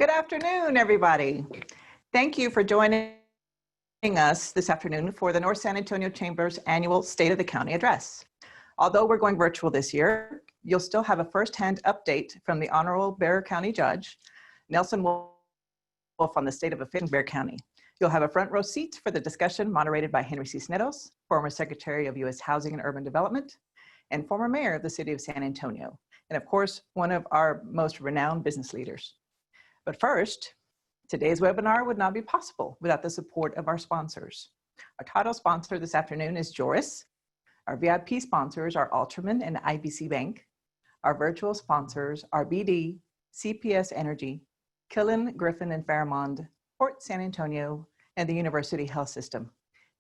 Good afternoon, everybody. Thank you for joining us this afternoon for the North San Antonio Chamber's annual State of the County Address. Although we're going virtual this year, you'll still have a firsthand update from the Honorable Bexar County Judge, Nelson Wolff, on the state of affairs in Bexar County. You'll have a front row seat for the discussion moderated by Henry Cisneros, former Secretary of U.S. Housing and Urban Development, and former Mayor of the City of San Antonio, and of course, one of our most renowned business leaders. But first, today's webinar would not be possible without the support of our sponsors. Our title sponsor this afternoon is Joris. Our VIP sponsors are Alterman and IBC Bank. Our virtual sponsors are BD, CPS Energy, Killen, Griffin, and Fairmont, Port San Antonio, and the University Health System.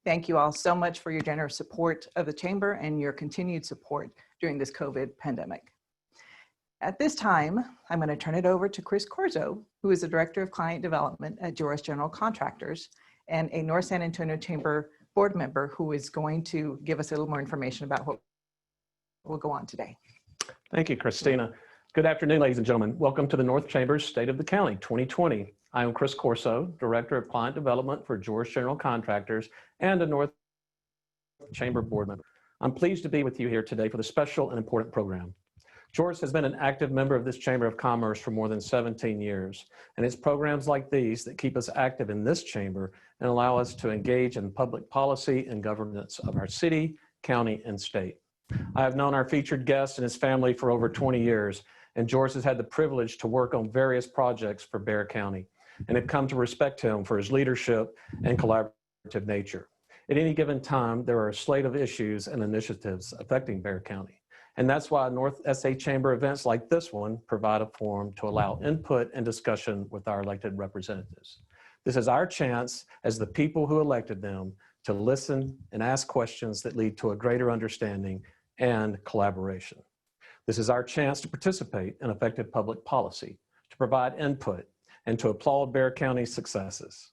Thank you all so much for your generous support of the Chamber and your continued support during this COVID pandemic. At this time, I'm going to turn it over to Chris Corzo, who is the Director of Client Development at Joris General Contractors and a North San Antonio Chamber board member who is going to give us a little more information about what will go on today. Thank you, Christina. Good afternoon, ladies and gentlemen. Welcome to the North Chamber's State of the County 2020. I am Chris Corso, Director of Client Development for Joris General Contractors and a North Chamber board member. I'm pleased to be with you here today for the special and important program. Joris has been an active member of this Chamber of Commerce for more than 17 years, and it's programs like these that keep us active in this chamber and allow us to engage in public policy and governance of our city, county, and state. I have known our featured guest and his family for over 20 years, and Joris has had the privilege to work on various projects for Bexar County, and have come to respect him for his leadership and collaborative nature. At any given time, there are a slate of issues and initiatives affecting Bexar County. And that's why North SA Chamber events like this one provide a forum to allow input and discussion with our elected representatives. This is our chance as the people who elected them to listen and ask questions that lead to a greater understanding and collaboration. This is our chance to participate in effective public policy, to provide input, and to applaud Bexar County's successes.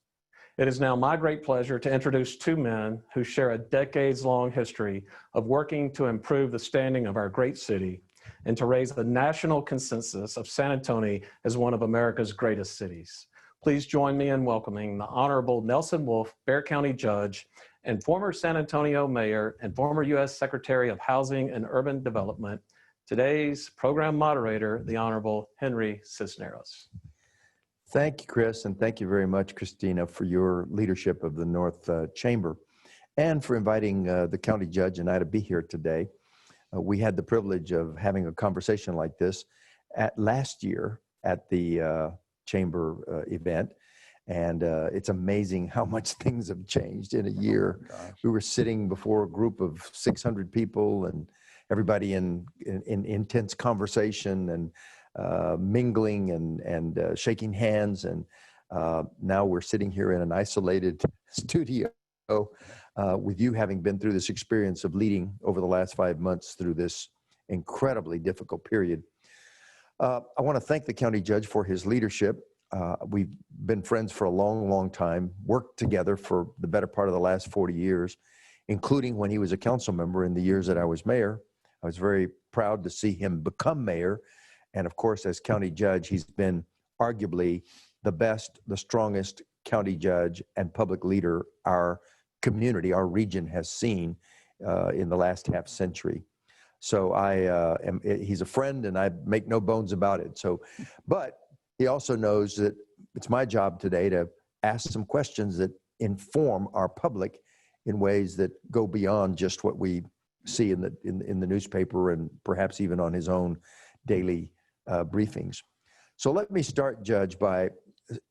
It is now my great pleasure to introduce two men who share a decades-long history of working to improve the standing of our great city and to raise the national consensus of San Antonio as one of America's greatest cities. Please join me in welcoming the Honorable Nelson Wolff, Bexar County Judge and former San Antonio Mayor and former U.S. Secretary of Housing and Urban Development, today's program moderator, the Honorable Henry Cisneros. Thank you, Chris, and thank you very much, Cristina, for your leadership of the North Chamber and for inviting the county judge and I to be here today. We had the privilege of having a conversation like this last year at the Chamber event, and it's amazing how much things have changed in a year. We were sitting before a group of 600 people and everybody in intense conversation and mingling and shaking hands, and now we're sitting here in an isolated studio with you having been through this experience of leading over the last 5 months through this incredibly difficult period. I want to thank the county judge for his leadership. We've been friends for a long, long time, worked together for the better part of the last 40 years, including when he was a council member in the years that I was mayor. I was very proud to see him become mayor. And of course, as county judge, he's been arguably the best, the strongest county judge and public leader our community, our region has seen in the last half century. So he's a friend and I make no bones about it. So, but he also knows that it's my job today to ask some questions that inform our public in ways that go beyond just what we see in the newspaper and perhaps even on his own daily briefings. So let me start, Judge, by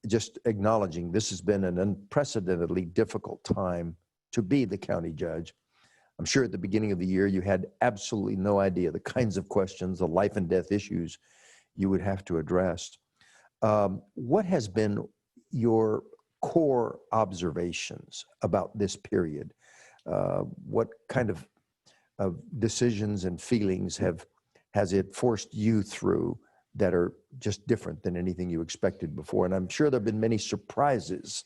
just acknowledging this has been an unprecedentedly difficult time to be the county judge. I'm sure at the beginning of the year you had absolutely no idea the kinds of questions, the life and death issues you would have to address. What has been your core observations about this period? What kind of decisions and feelings has it forced you through that are just different than anything you expected before? And I'm sure there have been many surprises,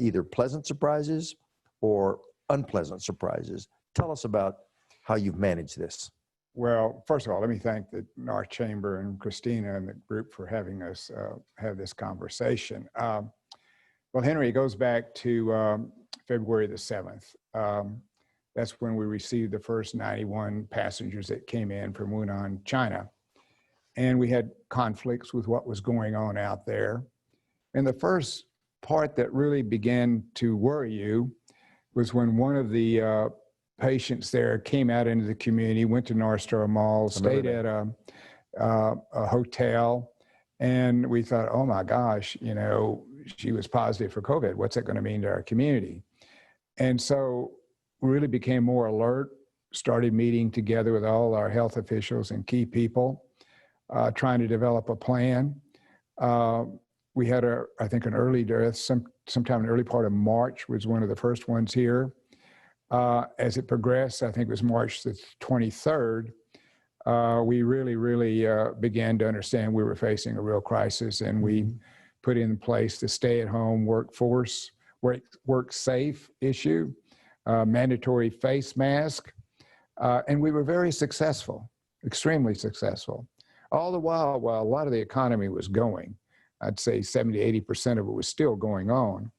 either pleasant surprises or unpleasant surprises. Tell us about how you've managed this. Well, first of all, let me thank the North Chamber and Cristina and the group for having us have this conversation. Well, Henry, it goes back to February the 7th. That's when we received the first 91 passengers that came in from Wuhan, China. And we had conflicts with what was going on out there. And the first part that really began to worry you was when one of the patients there came out into the community, went to North Star Mall, stayed at a hotel, and we thought, oh my gosh, you know, she was positive for COVID. What's that going to mean to our community? And so we really became more alert, started meeting together with all our health officials and key people, trying to develop a plan. We had, I think, an early death, sometime in the early part of March was one of the first ones here. As it progressed, I think it was March the 23rd, we really began to understand we were facing a real crisis, and we put in place the stay-at-home workforce, work safe issue, mandatory face mask, and we were very successful, extremely successful. All the while a lot of the economy was going, I'd say 70, 80% of it was still going on.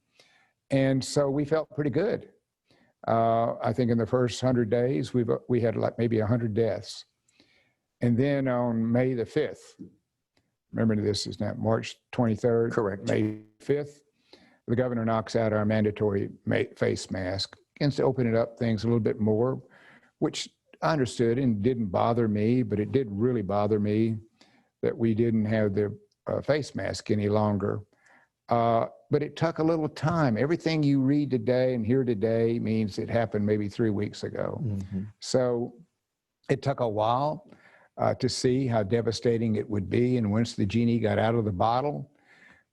And so we felt pretty good. I think in the first 100 days, we had like maybe 100 deaths. And then on May the 5th, remember this is now March 23rd, Correct. May 5th, the governor knocks out our mandatory face mask, begins to open it up things a little bit more, which I understood and didn't bother me, but it did really bother me that we didn't have the face mask any longer. But it took a little time. Everything you read today and hear today means it happened maybe 3 weeks ago. So it took a while to see how devastating it would be. And once the genie got out of the bottle,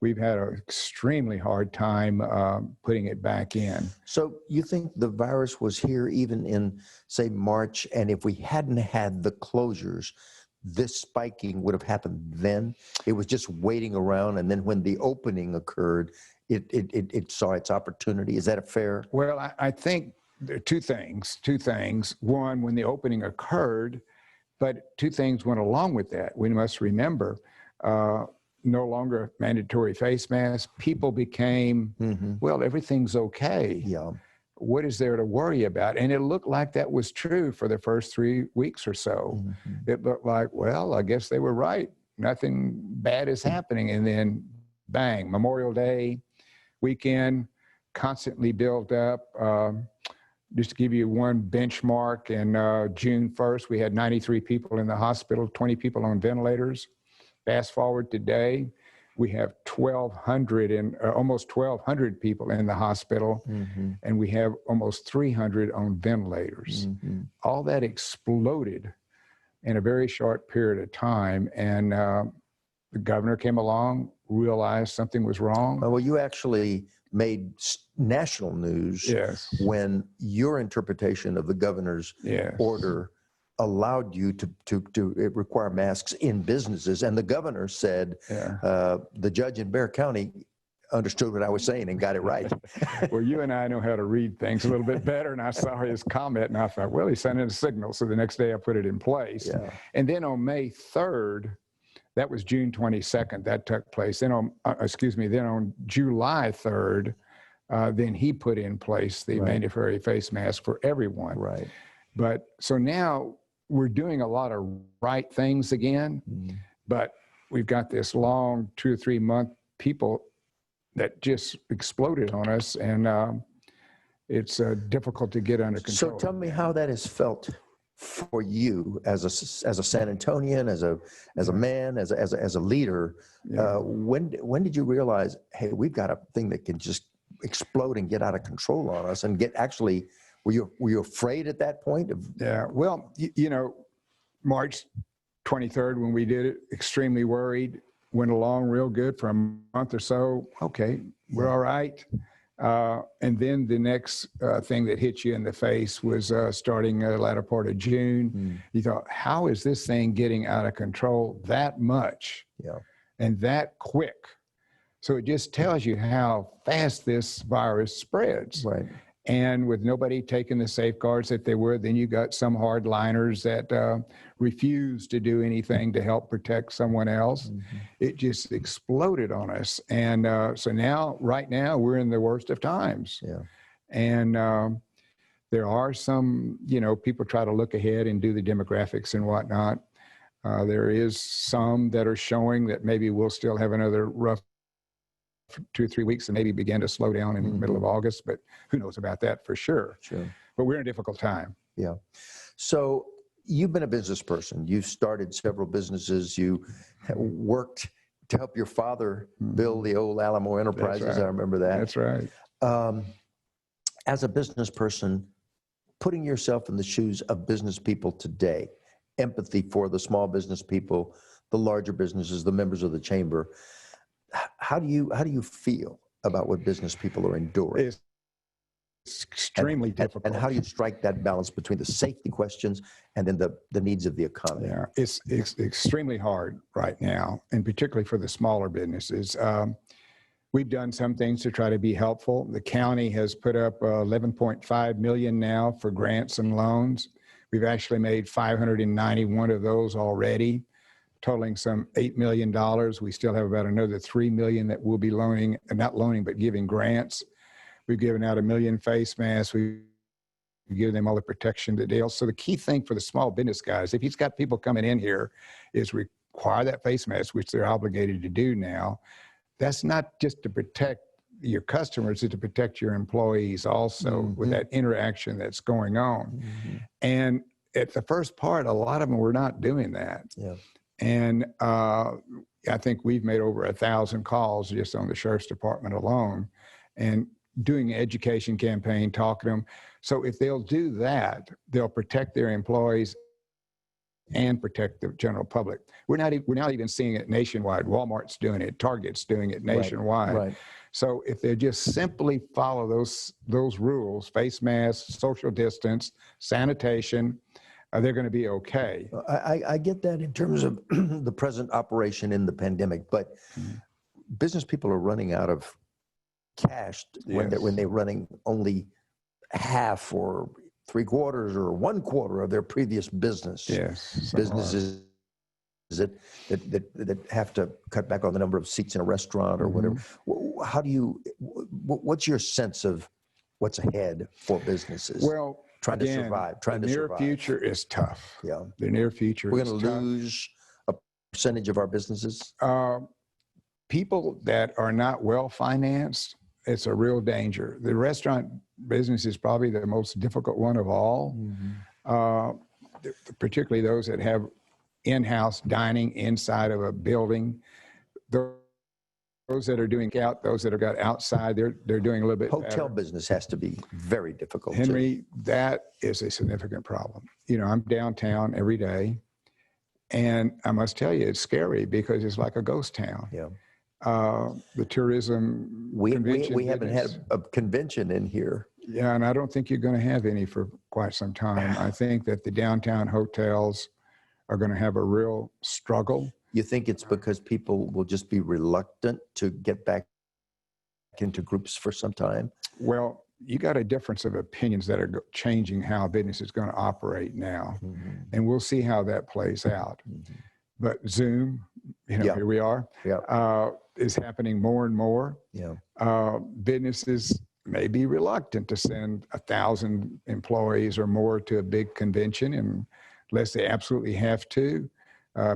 we've had an extremely hard time putting it back in. So you think the virus was here even in, say, March, and if we hadn't had the closures, this spiking would have happened then? It was just waiting around, and then when the opening occurred, it saw its opportunity. Is that a fair? Well, I think there are two things. One, when the opening occurred, but two things went along with that. We must remember, no longer mandatory face masks. People became, well, everything's okay. Yeah. What is there to worry about? And it looked like that was true for the first 3 weeks or so. It looked like, well, I guess they were right. Nothing bad is happening. And then bang, Memorial Day weekend, constantly built up. Just to give you one benchmark, in June 1st, we had 93 people in the hospital, 20 people on ventilators. Fast forward today, we have 1,200 and almost 1,200 people in the hospital, and we have almost 300 on ventilators. All that exploded in a very short period of time, and the governor came along, realized something was wrong. Well, you actually made national news when your interpretation of the governor's order allowed you to require masks in businesses. And the governor said, the judge in Bexar County understood what I was saying and got it right. Well, you and I know how to read things a little bit better, and I saw his comment, and I thought, well, he's sending a signal. So the next day I put it in place. And then on May 3rd, that was June 22nd, that took place. Then on, then on July 3rd, then he put in place the mandatory face mask for everyone. But so now we're doing a lot of right things again, but we've got this long 2 or 3 month people that just exploded on us, and it's difficult to get under control. So tell me how that has felt for you as a San Antonian, as a man, as a leader. When did you realize, hey, we've got a thing that can just explode and get out of control on us, and get actually? Were you afraid at that point? Well, you know, March 23rd when we did it, extremely worried. Went along real good for a month or so. Okay, we're all right. And then the next thing that hit you in the face was starting the latter part of June. You thought, how is this thing getting out of control that much and that quick? So it just tells you how fast this virus spreads. And with nobody taking the safeguards that they would, then you got some hardliners that refuse to do anything to help protect someone else. It just exploded on us. And so now, right now, we're in the worst of times. Yeah. And there are some, people try to look ahead and do the demographics and whatnot. There is some that are showing that maybe we'll still have another rough 2 or 3 weeks and maybe begin to slow down in the middle of August, but who knows about that for sure. Sure. But we're in a difficult time. Yeah. So you've been a business person. You've started several businesses. You worked to help your father build the old Alamo Enterprises. That's right. I remember that. That's right. As a business person, putting yourself in the shoes of business people today, empathy for the small business people, the larger businesses, the members of the chamber, how do you feel about what business people are enduring? It's extremely difficult. And how do you strike that balance between the safety questions and then the needs of the economy? Yeah, it's extremely hard right now, and particularly for the smaller businesses. We've done some things to try to be helpful. The county has put up $11.5 million now for grants and loans. We've actually made 591 of those already, totaling some $8 million. We still have about another $3 million that we'll be loaning, not loaning, but giving grants. We've given out 1 million face masks. We've given them all the protection that they. So the key thing for the small business guys, if he's got people coming in here, is require that face mask, which they're obligated to do now. That's not just to protect your customers, it's to protect your employees also with that interaction that's going on. And at the first part, a lot of them were not doing that. Yeah. And I think we've made over 1,000 calls just on the Sheriff's Department alone and doing an education campaign, talking to them. So if they'll do that, they'll protect their employees and protect the general public. We're not even seeing it nationwide. Walmart's doing it, Target's doing it nationwide. Right. So if they just simply follow those rules, face masks, social distance, sanitation, they're going to be okay. I get that in terms of the present operation in the pandemic, but business people are running out of cash when they're running only half or 3/4 or 1/4 of their previous business. Yes. Businesses that have to cut back on the number of seats in a restaurant or whatever. What's your sense of what's ahead for businesses? Well, trying to survive. The near future is tough. Yeah. The near future We're is going to tough. lose a percentage of our businesses. People that are not well financed, it's a real danger. The restaurant business is probably the most difficult one of all, particularly those that have in-house dining inside of a building. Those that are doing out, those that have got outside, they're doing a little bit Hotel better. business has to be very difficult. Henry, that is a significant problem. I'm downtown every day, and I must tell you, it's scary because it's like a ghost town. Yeah. The tourism convention. We haven't had a convention in here. Yeah, and I don't think you're going to have any for quite some time. I think that the downtown hotels are going to have a real struggle. You think it's because people will just be reluctant to get back into groups for some time? Well, you got a difference of opinions that are changing how business is going to operate now. And we'll see how that plays out. But Zoom, here we are, is happening more and more. Yeah. Businesses may be reluctant to send 1,000 employees or more to a big convention unless they absolutely have to.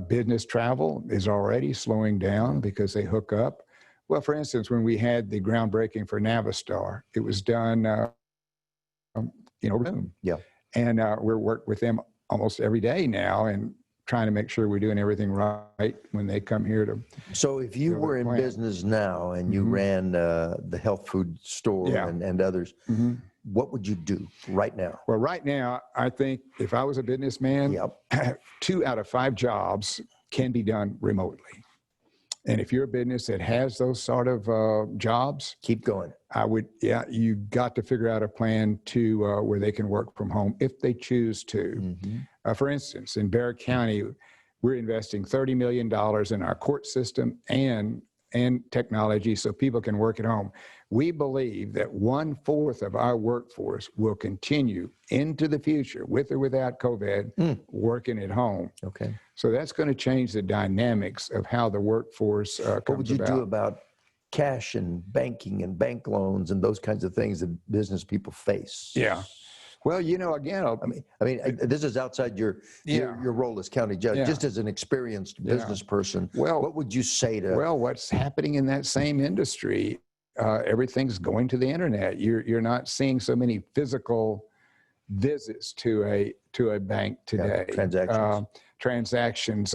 Business travel is already slowing down because they hook up. Well, for instance, when we had the groundbreaking for Navistar, it was done, Zoom. Yeah. And we're working with them almost every day now and trying to make sure we're doing everything right when they come here to. So if you were in business now and you ran the health food store and others, what would you do right now? Well, right now, I think if I was a businessman, 2 out of 5 jobs can be done remotely. And if you're a business that has those sort of jobs, keep going. I would, you got to figure out a plan to where they can work from home if they choose to. For instance, in Bexar County, we're investing $30 million in our court system and and technology so people can work at home. We believe that 1/4 of our workforce will continue into the future, with or without COVID, working at home. Okay. So that's going to change the dynamics of how the workforce comes about. What would you do about cash and banking and bank loans and those kinds of things that business people face? Yeah. Well, you know, again, I mean, this is outside your role as county judge. Yeah. Just as an experienced business person, well, what would you say to? Well, what's happening in that same industry? Everything's going to the internet. You're not seeing so many physical visits to a bank today. Transactions.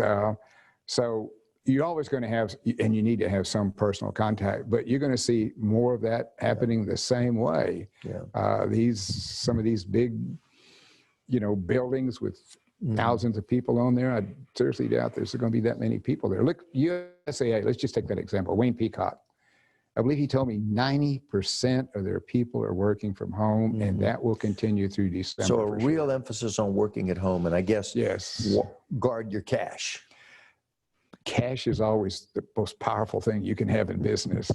So you're always going to have, and you need to have some personal contact, but you're going to see more of that happening the same way. Yeah. Some of these big, buildings with thousands of people on there, I seriously doubt there's going to be that many people there. Look, USAA, let's just take that example, Wayne Peacock. I believe he told me 90% of their people are working from home, and that will continue through December. So a real emphasis on working at home, and I guess guard your cash. Cash is always the most powerful thing you can have in business.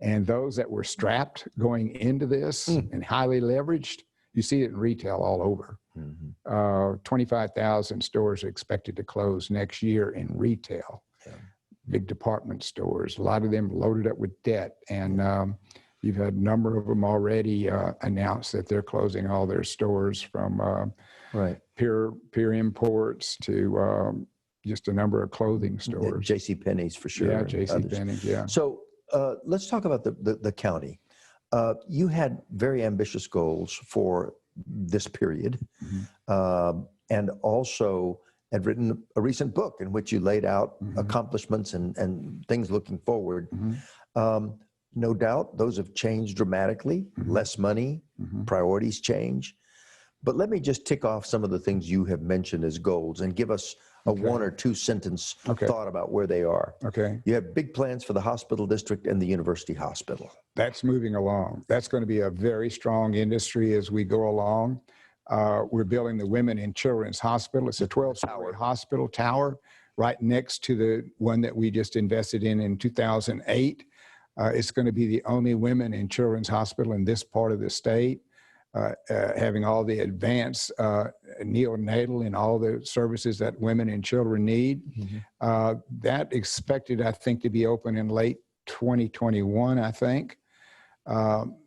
And those that were strapped going into this and highly leveraged, you see it in retail all over. 25,000 stores are expected to close next year in retail. Big department stores, a lot of them loaded up with debt. And you've had a number of them already announce that they're closing all their stores, from Pure Imports to just a number of clothing stores. JCPenney's for sure. Yeah, JCPenney's, yeah. So let's talk about the county. You had very ambitious goals for this period, and also had written a recent book in which you laid out accomplishments and things looking forward. No doubt those have changed dramatically. Less money, priorities change. But let me just tick off some of the things you have mentioned as goals and give us a 1 or 2 sentence thought about where they are. You have big plans for the hospital district and the university hospital. That's moving along. That's going to be a very strong industry as we go along. We're building the Women and Children's Hospital. It's a 12-story hospital tower right next to the one that we just invested in 2008. It's going to be the only women and children's hospital in this part of the state, having all the advanced neonatal and all the services that women and children need. That expected, I think, to be open in late 2021, I think.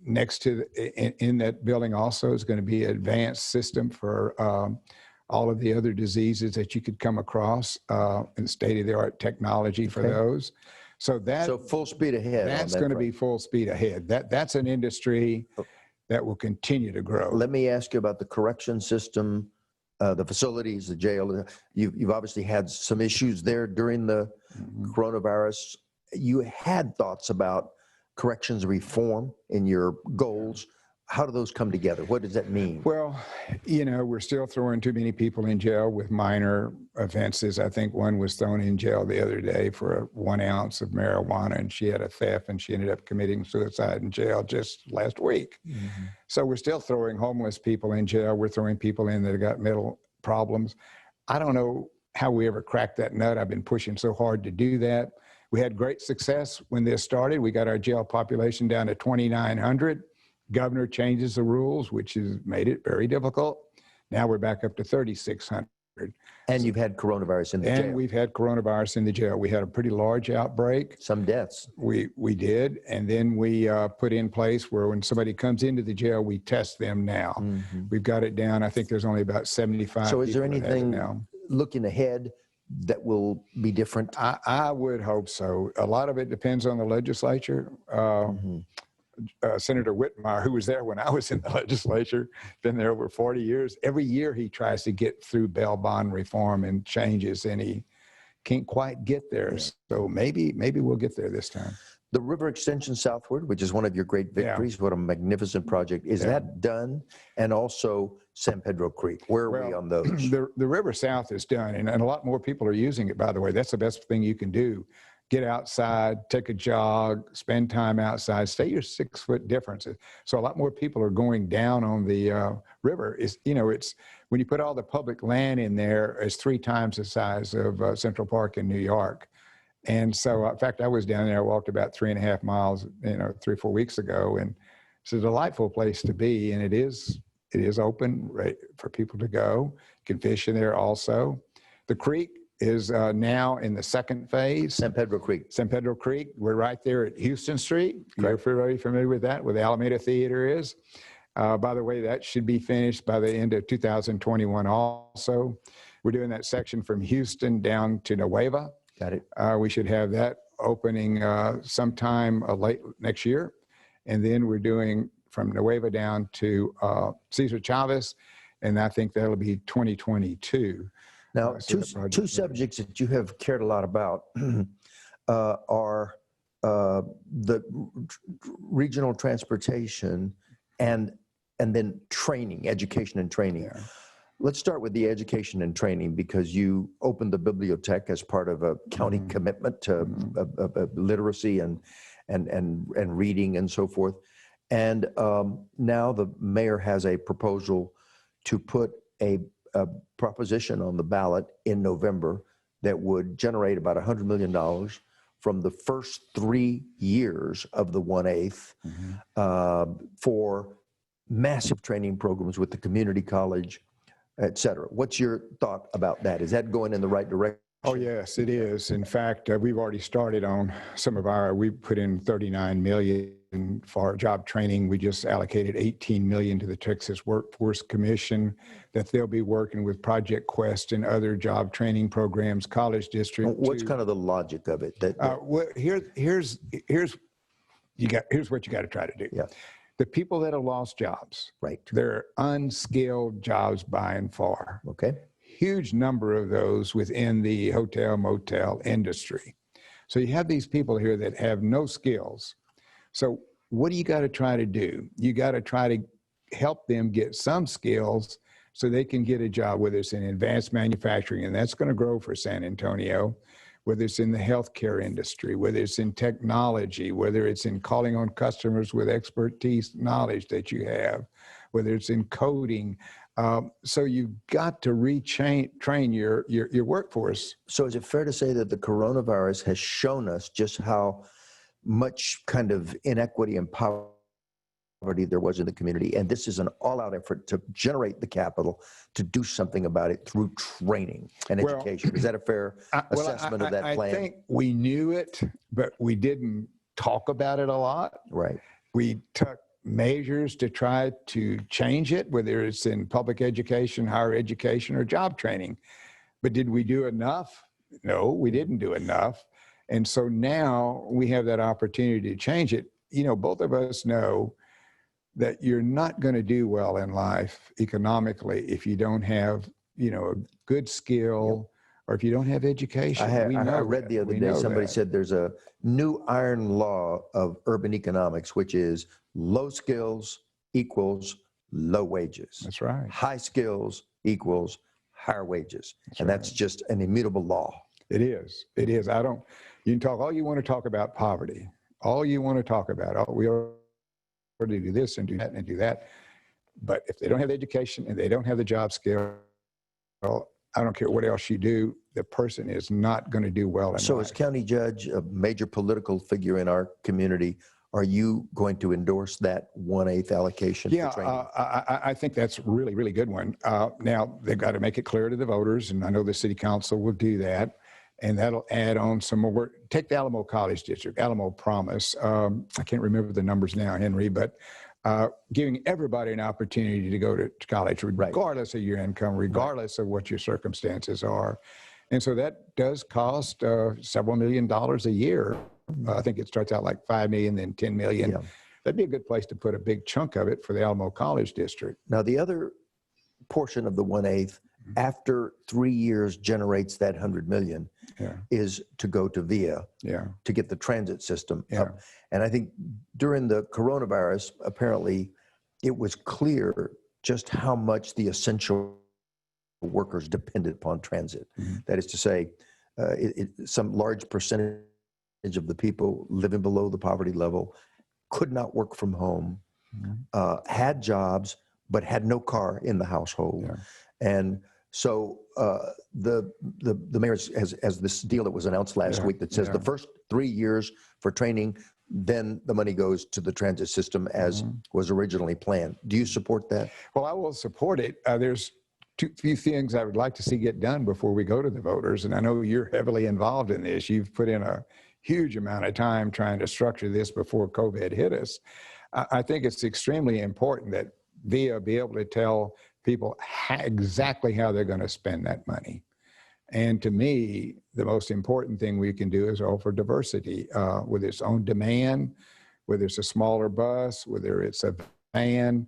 Next to in that building also is going to be an advanced system for all of the other diseases that you could come across, and state-of-the-art technology for those. So full speed ahead. That's going to be full speed ahead. That's an industry that will continue to grow. Let me ask you about the correction system, the facilities, the jail. You've obviously had some issues there during the coronavirus. You had thoughts about corrections reform in your goals. How do those come together? What does that mean? Well, we're still throwing too many people in jail with minor offenses. I think one was thrown in jail the other day for 1 ounce of marijuana, and she had a theft, and she ended up committing suicide in jail just last week. So we're still throwing homeless people in jail. We're throwing people in that have got mental problems. I don't know how we ever cracked that nut. I've been pushing so hard to do that. We had great success when this started. We got our jail population down to 2,900. Governor changes the rules, which has made it very difficult. Now we're back up to 3,600. And you've had coronavirus in the jail. And we've had coronavirus in the jail. We had a pretty large outbreak. Some deaths. We did. And then we put in place where when somebody comes into the jail, we test them now. We've got it down. I think there's only about 75 So is there people that have it anything now. Looking ahead that will be different? I would hope so. A lot of it depends on the legislature. Senator Whitmire, who was there when I was in the legislature, been there over 40 years. Every year he tries to get through bail bond reform and changes, and he can't quite get there. So maybe we'll get there this time. The river extension southward, which is one of your great victories, what a magnificent project. Is that done? And also San Pedro Creek. Where are we on those? The river south is done, and a lot more people are using it, by the way. That's the best thing you can do. Get outside, take a jog, spend time outside, stay your 6-foot differences. So a lot more people are going down on the river. It's when you put all the public land in there, it's 3 times the size of Central Park in New York. And so, in fact, I was down there, I walked about 3.5 miles, 3 or 4 weeks ago, and it's a delightful place to be. And it is open, right, for people to go. You can fish in there also. The creek is now in the second phase. San Pedro Creek. San Pedro Creek. We're right there at Houston Street. You're very familiar with that, where the Alameda Theater is. By the way, that should be finished by the end of 2021 also. We're doing that section from Houston down to Nueva. Got it. We should have that opening sometime late next year. And then we're doing from Nueva down to Cesar Chavez, and I think that'll be 2022. Now, two subjects that you have cared a lot about are the regional transportation and then training, education and training. Yeah. Let's start with the education and training, because you opened the bibliothèque as part of a county commitment to literacy and reading and so forth. And now the mayor has a proposal to put a proposition on the ballot in November that would generate about $100 million from the first 3 years of the 1/8 for massive training programs with the community college, et cetera. What's your thought about that? Is that going in the right direction? Oh, yes, it is. In fact, we've already started on some of we put in $39 million for job training. We just allocated $18 million to the Texas Workforce Commission that they'll be working with Project Quest and other job training programs, college district. What's kind of the logic of it? Well, here's what you got to try to do. Yeah. The people that have lost jobs, Right. they're unskilled jobs by and far. Okay. Huge number of those within the hotel, motel industry. So you have these people here that have no skills. So what do you got to try to do? You got to try to help them get some skills so they can get a job, whether it's in advanced manufacturing, and that's going to grow for San Antonio, whether it's in the healthcare industry, whether it's in technology, whether it's in calling on customers with expertise, knowledge that you have, whether it's in coding. So you've got to train your workforce. So is it fair to say that the coronavirus has shown us just how much kind of inequity and poverty there was in the community, and this is an all-out effort to generate the capital to do something about it through training and education? Is that a fair assessment of that plan? I think we knew it, but we didn't talk about it a lot. Right. We took measures to try to change it, whether it's in public education, higher education, or job training. But did we do enough? No, we didn't do enough. And so now we have that opportunity to change it. Both of us know that you're not going to do well in life economically if you don't have, a good skill, or if you don't have education. I read the other day, somebody said there's a new iron law of urban economics, which is low skills equals low wages. That's right. High skills equals higher wages. That's just an immutable law. It is. You can talk all you want to talk about poverty, all you want to talk about, we ought to do this and do that and do that. But if they don't have the education and they don't have the job skill, well, I don't care what else you do, the person is not going to do well in life. So as county judge, a major political figure in our community, are you going to endorse that 1/8 allocation for training? I think that's a really, really good one. Now, they've got to make it clear to the voters, and I know the city council will do that, and that'll add on some more work. Take the Alamo College District, Alamo Promise. I can't remember the numbers now, Henry, but giving everybody an opportunity to go to college, regardless of your income, regardless of what your circumstances are. And so that does cost several $1 million a year. I think it starts out like $5 million, then $10 million. Yeah. That'd be a good place to put a big chunk of it for the Alamo College District. Now, the other portion of the 1/8, after 3 years generates that $100 million, is to go to VIA to get the transit system up. And I think during the coronavirus, apparently it was clear just how much the essential workers depended upon transit. That is to say, some large percentage of the people living below the poverty level could not work from home, had jobs, but had no car in the household. And So the mayor has this deal that was announced last week that says the first 3 years for training, then the money goes to the transit system as was originally planned. Do you support that? Well, I will support it. There's few things I would like to see get done before we go to the voters. And I know you're heavily involved in this. You've put in a huge amount of time trying to structure this before COVID hit us. I think it's extremely important that VIA be able to tell people exactly how they're going to spend that money. And to me, the most important thing we can do is offer diversity with its own demand, whether it's a smaller bus, whether it's a van,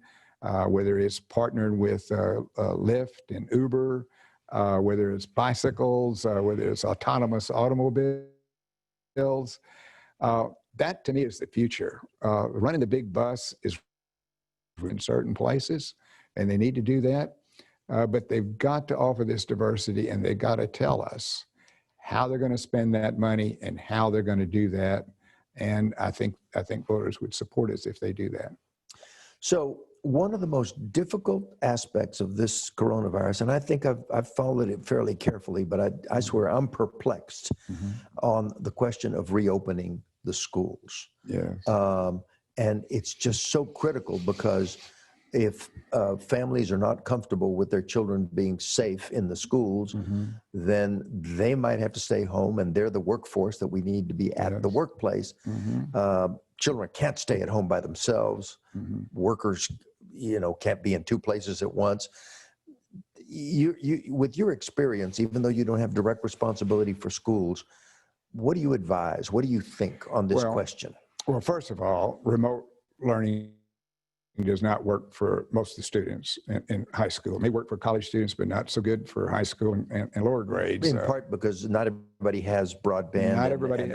whether it's partnered with Lyft and Uber, whether it's bicycles, whether it's autonomous automobiles. That to me is the future. Running the big bus is in certain places, and they need to do that. But they've got to offer this diversity, and they've got to tell us how they're going to spend that money and how they're going to do that. And I think voters would support us if they do that. So one of the most difficult aspects of this coronavirus, and I think I've followed it fairly carefully, but I swear I'm perplexed on the question of reopening the schools. Yes. And it's just so critical because if families are not comfortable with their children being safe in the schools, then they might have to stay home, and they're the workforce that we need to be at the workplace. Children can't stay at home by themselves. Workers, can't be in two places at once. You, with your experience, even though you don't have direct responsibility for schools, what do you advise? What do you think on this question? Well, first of all, remote learning does not work for most of the students in high school. It may work for college students, but not so good for high school and lower grades. In part because not everybody has broadband. Not everybody.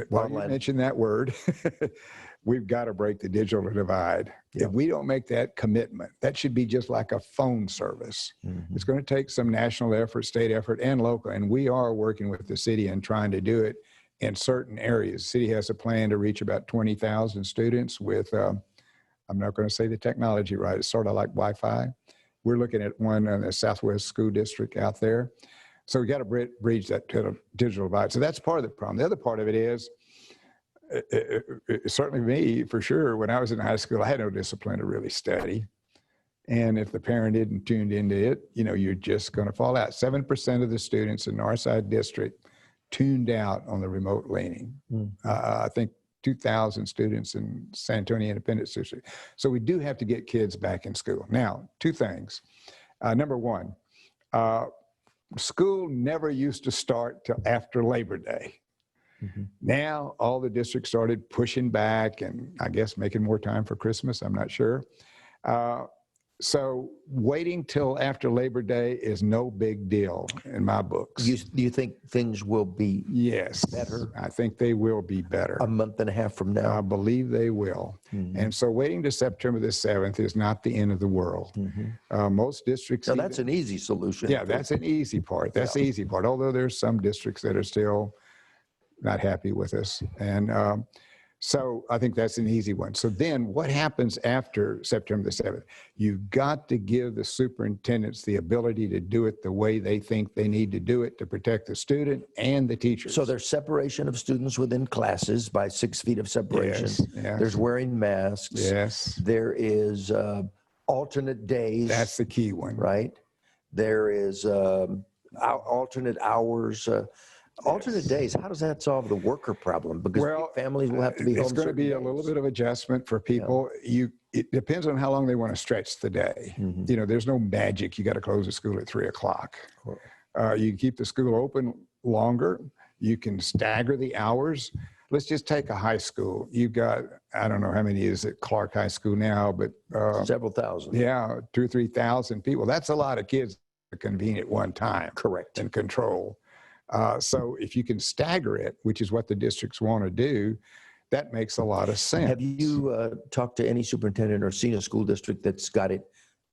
Well, you mentioned that word. We've got to break the digital divide. Yeah. If we don't make that commitment, that should be just like a phone service. It's going to take some national effort, state effort, and local. And we are working with the city and trying to do it in certain areas. The city has a plan to reach about 20,000 students with, I'm not going to say the technology right, it's sort of like Wi-Fi. We're looking at one in the Southwest School District out there. So we got to bridge that digital divide. So that's part of the problem. The other part of it is, certainly me, for sure, when I was in high school, I had no discipline to really study. And if the parent isn't tuned into it, you're just going to fall out. 7% of the students in Northside District tuned out on the remote learning. I think 2,000 students in San Antonio Independent District. So we do have to get kids back in school. Now, two things. Number one, school never used to start till after Labor Day. Now, all the districts started pushing back and I guess making more time for Christmas. I'm not sure. So waiting till after Labor Day is no big deal in my books. Do you think things will be better? I think they will be better. A month and a half from now? I believe they will. And so waiting to September the 7th is not the end of the world. Most districts... So that's an easy solution. Yeah, that's an easy part. That's the easy part, although there's some districts that are still not happy with us. And so I think that's an easy one. So then what happens after September the 7th? You've got to give the superintendents the ability to do it the way they think they need to do it to protect the student and the teachers. So there's separation of students within classes by 6 feet of separation. Yes. There's wearing masks. Yes. There is alternate days. That's the key one. Right? There is alternate hours. Alternate days, how does that solve the worker problem? Because families will have to be home. It's going to be a little bit of adjustment for people. It depends on how long they want to stretch the day. There's no magic. You got to close the school at 3 o'clock. You can keep the school open longer. You can stagger the hours. Let's just take a high school. You've got, I don't know how many is at Clark High School now, but several thousand. Yeah, 2,000 or 3,000 people. That's a lot of kids to convene at one time. Correct. And control. So if you can stagger it, which is what the districts want to do, that makes a lot of sense. Have you talked to any superintendent or seen a school district that's got it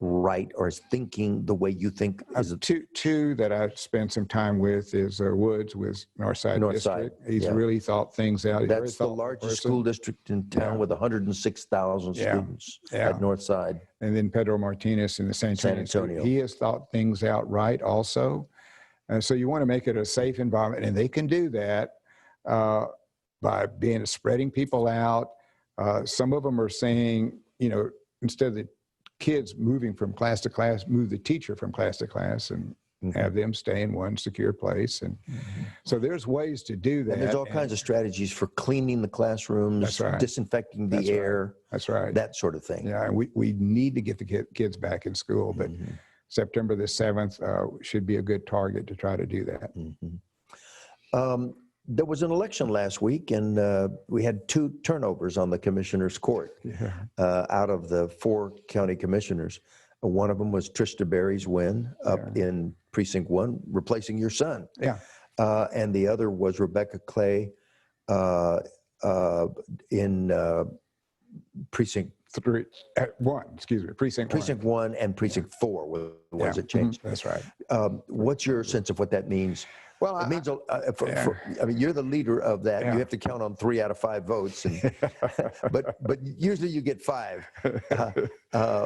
right or is thinking the way you think? Is it Two that I spent some time with is Woods with Northside Northside? District. He's Yeah. really thought things out. He's a very That's the thoughtful largest person. school district in town Yeah. with 106,000 Yeah. students Yeah. at Northside. And then Pedro Martinez in the San Antonio. San Antonio. He has thought things out right also. And so you want to make it a safe environment, and they can do that by spreading people out. Some of them are saying, instead of the kids moving from class to class, move the teacher from class to class and have them stay in one secure place. And so there's ways to do that. And there's all kinds of strategies for cleaning the classrooms, That's right. disinfecting the That's air, right. That's right. that sort of thing. Yeah, and we need to get the kids back in school, but September the 7th should be a good target to try to do that. There was an election last week, and we had 2 turnovers on the commissioner's court out of the 4 county commissioners. One of them was Trista Berry's win up in Precinct 1, replacing your son. Yeah. And the other was Rebecca Clay in Precinct Precinct 1 and Precinct 4 was the that changed. That's right. What's your sense of what that means? Well, It means, I mean, you're the leader of that. Yeah. You have to count on 3 out of 5 votes, and, but usually you get 5.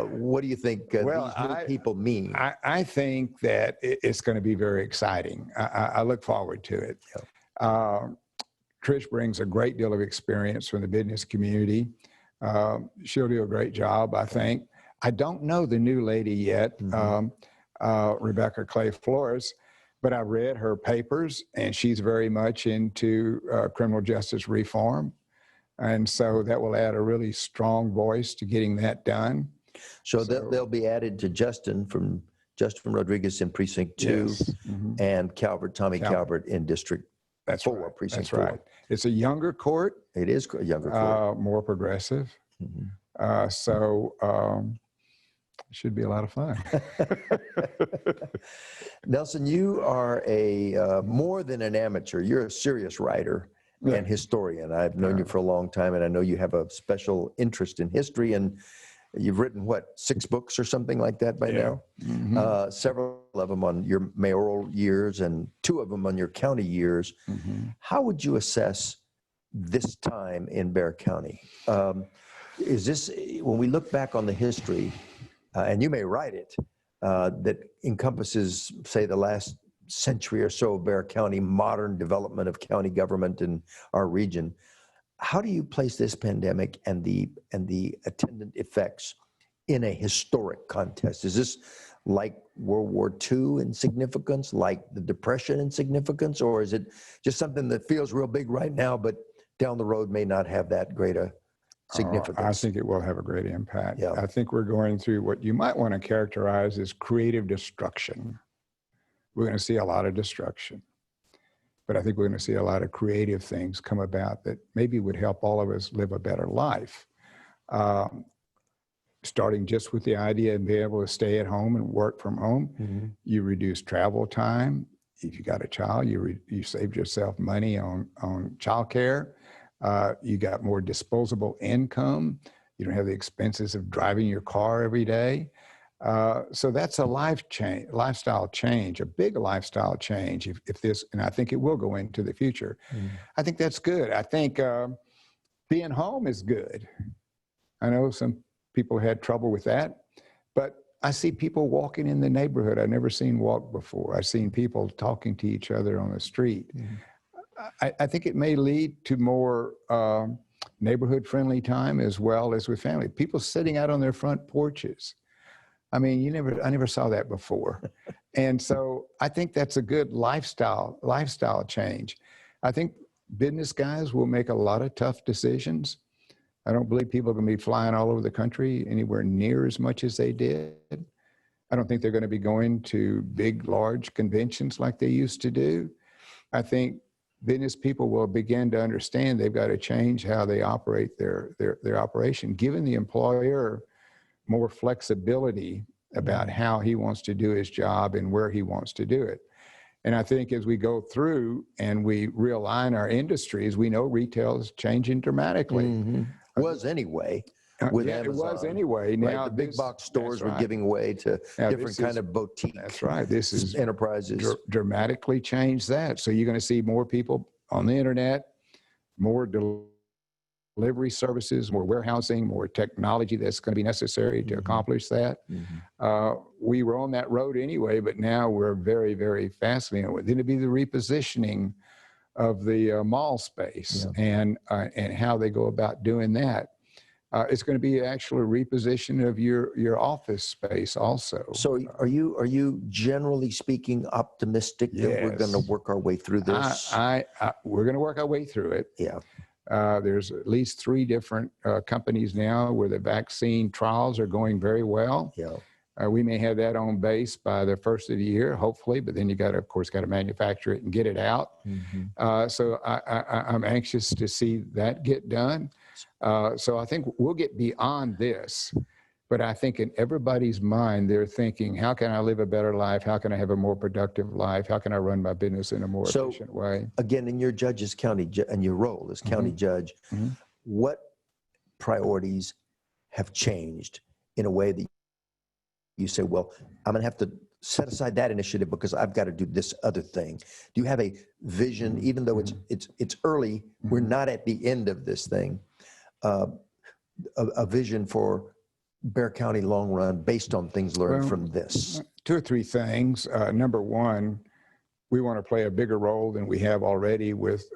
What do you think these new people mean? I think that it's going to be very exciting. I look forward to it. Trish brings a great deal of experience from the business community. She'll do a great job, I think. I don't know the new lady yet, Rebecca Clay Flores, but I read her papers, and she's very much into criminal justice reform. And so that will add a really strong voice to getting that done. So they'll be added to Justin Rodriguez in Precinct 2 and Tommy Calvert in District 4, Precinct 4. Right. It's a younger court. It is a younger court. More progressive. So it should be a lot of fun. Nelson, you are a more than an amateur. You're a serious writer and historian. I've known you for a long time, and I know you have a special interest in history, and you've written, 6 books or something like that by now? Several of them on your mayoral years and 2 of them on your county years. How would you assess this time in Bexar County? Is this, when we look back on the history, and you may write it, that encompasses, say, the last century or so of Bexar County, modern development of county government in our region, how do you place this pandemic and the attendant effects in a historic context? Is this like World War II in significance, like the Depression in significance, or is it just something that feels real big right now, but down the road may not have that great a significance? I think it will have a great impact. Yeah. I think we're going through what you might want to characterize as creative destruction. We're going to see a lot of destruction, but I think we're going to see a lot of creative things come about that maybe would help all of us live a better life. Starting just with the idea of being able to stay at home and work from home, you reduce travel time. If you got a child, you saved yourself money on childcare. You got more disposable income. You don't have the expenses of driving your car every day. So that's a lifestyle change, a big lifestyle change. If this, and I think it will go into the future. I think that's good. I think being home is good. I know some people had trouble with that, but I see people walking in the neighborhood I've never seen walk before. I've seen people talking to each other on the street. I think it may lead to more neighborhood-friendly time as well as with family. People sitting out on their front porches. I mean, I never saw that before. And so I think that's a good lifestyle change. I think business guys will make a lot of tough decisions. I don't believe people are going to be flying all over the country anywhere near as much as they did. I don't think they're going to be going to big, large conventions like they used to do. I think business people will begin to understand they've got to change how they operate their operation, giving the employer more flexibility about how he wants to do his job and where he wants to do it. And I think as we go through and we realign our industries, we know retail is changing dramatically. Was anyway. with Yeah, Amazon. it was anyway. Right? Now The big this- box stores that's were right. giving way to Now, different this kind is- of boutique That's right. This is enterprises. dramatically changed that. So you're going to see more people on the internet, more delivery services, more warehousing, more technology that's going to be necessary to accomplish that. We were on that road anyway, but now we're very, very fast. Then it'd be the repositioning of the mall space and how they go about doing that. It's going to be actually a reposition of your office space also. So are you generally speaking optimistic that we're going to Yes. work our way through this? We're going to work our way through it. Yeah. There's at least 3 different companies now where the vaccine trials are going very well. Yeah. We may have that on base by the first of the year, hopefully, but then you got to, of course, got to manufacture it and get it out. So I'm anxious to see that get done. So I think we'll get beyond this, but I think in everybody's mind, they're thinking, how can I live a better life? How can I have a more productive life? How can I run my business in a more efficient way? Again, in your judge's county and your role as county judge, what priorities have changed in a way that you say, well, I'm going to have to set aside that initiative because I've got to do this other thing? Do you have a vision, even though it's early, we're not at the end of this thing, a vision for Bexar County long run based on things learned from this? 2 or 3 things. Number one, we want to play a bigger role than we have already with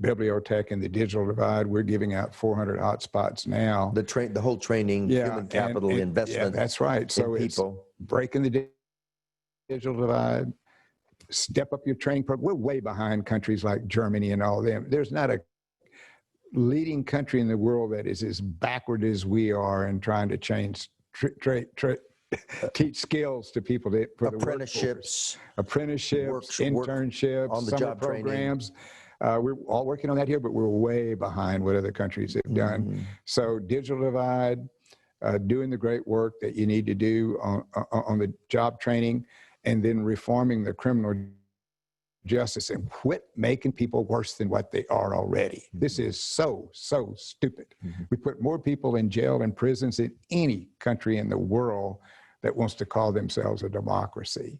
bibliotech and the digital divide. We're giving out 400 hotspots now. The whole training, human capital, investment. Yeah, that's right. So it's people. Breaking the digital divide, step up your training program. We're way behind countries like Germany and all them. There's not a leading country in the world that is as backward as we are in trying to change, teach skills to people for Apprenticeships, the apprenticeships, internships, on the summer job programs. We're all working on that here, but we're way behind what other countries have done. So digital divide, doing the great work that you need to do on the job training, and then reforming the criminal justice and quit making people worse than what they are already. This is so stupid. We put more people in jail and prisons than any country in the world that wants to call themselves a democracy.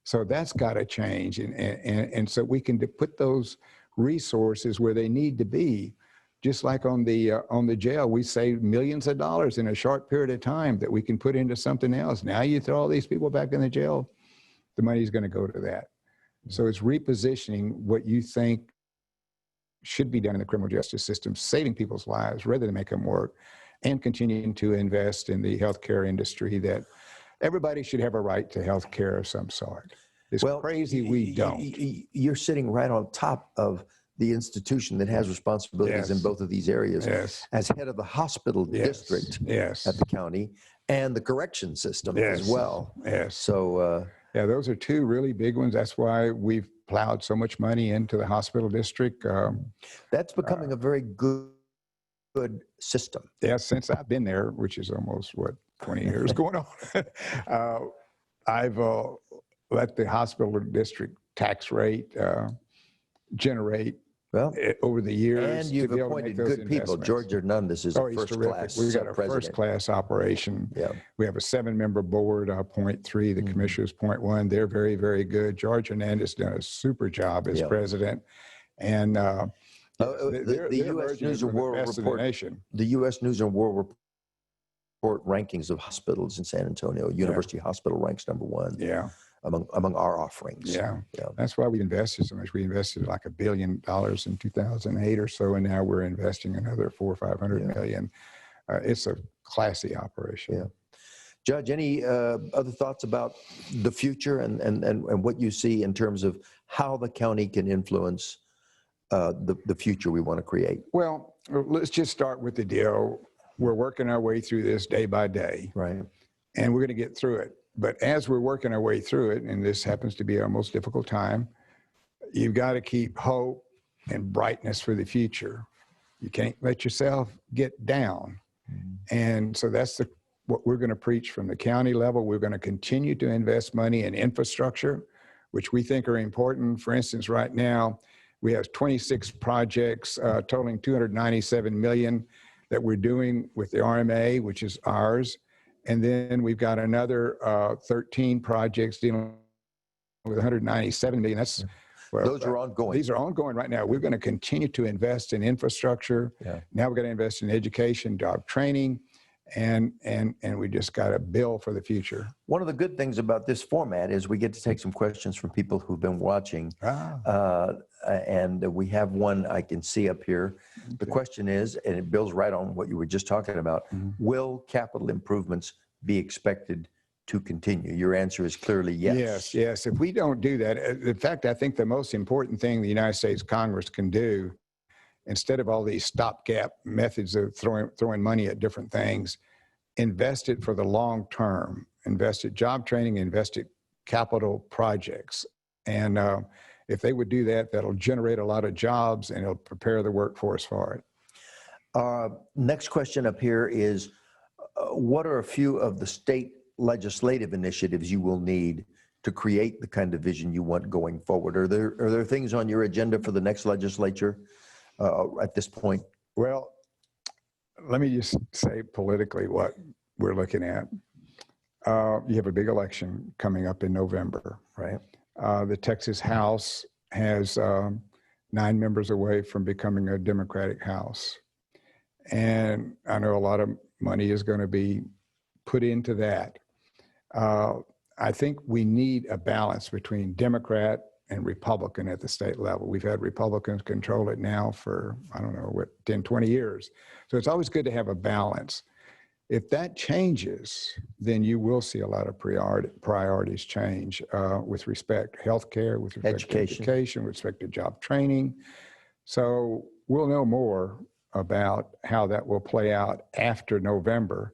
So that's got to change. And so we can put those resources where they need to be. Just like on the jail, we save millions of dollars in a short period of time that we can put into something else. Now you throw all these people back in the jail, the money's going to go to that. So it's repositioning what you think should be done in the criminal justice system, saving people's lives rather than make them work, and continuing to invest in the healthcare industry that everybody should have a right to healthcare of some sort. It's crazy we don't. You're sitting right on top of the institution that has responsibilities in both of these areas as head of the hospital district at the county and the correction system as well. So yeah, those are 2 really big ones. That's why we've plowed so much money into the hospital district. That's becoming a very good system. Yeah, since I've been there, which is almost 20 years going on. I've let the hospital district tax rate generate over the years. And you've appointed good people. George Hernandez is a first-class We've got a president. first-class operation. We have a 7-member board. I appoint 3. The commissioners appoint 1. They're very, very good. George Hernandez done a super job as president. And the U.S. News and World Report. The U.S. News and World Report rankings of hospitals in San Antonio. University Hospital ranks #1. Among our offerings. That's why we invested so much. We invested like $1 billion in 2008 or so, and now we're investing another $400 or $500 million. It's a classy operation. Judge, any other thoughts about the future and what you see in terms of how the county can influence the future we want to create? Well, let's just start with the deal. We're working our way through this day by day. Right. And we're going to get through it. But as we're working our way through it, and this happens to be our most difficult time, you've got to keep hope and brightness for the future. You can't let yourself get down. And so that's what we're going to preach from the county level. We're going to continue to invest money in infrastructure, which we think are important. For instance, right now, we have 26 projects totaling $297 million that we're doing with the RMA, which is ours. And then we've got another 13 projects dealing with 197 million. That's well, Those are ongoing. These are ongoing right now. We're going to continue to invest in infrastructure. Yeah. Now we're going to invest in education, job training, and we just got a bill for the future. One of the good things about this format is we get to take some questions from people who've been watching. And we have one I can see up here. Okay. The question is, and it builds right on what you were just talking about, will capital improvements be expected to continue? Your answer is clearly yes. Yes. If we don't do that, in fact, I think the most important thing the United States Congress can do, instead of all these stopgap methods of throwing money at different things, invest it for the long term. Invest it job training, invest it capital projects. And if they would do that, that'll generate a lot of jobs and it'll prepare the workforce for it. Next question up here is, what are a few of the state legislative initiatives you will need to create the kind of vision you want going forward? Are there things on your agenda for the next legislature at this point? Well, let me just say politically what we're looking at. You have a big election coming up in November. Right. The Texas House has 9 members away from becoming a Democratic House. And I know a lot of money is going to be put into that. I think we need a balance between Democrat and Republican at the state level. We've had Republicans control it now for, 10, 20 years. So it's always good to have a balance. If that changes, then you will see a lot of priorities change with respect to healthcare, with respect to education, with respect to job training. So we'll know more about how that will play out after November,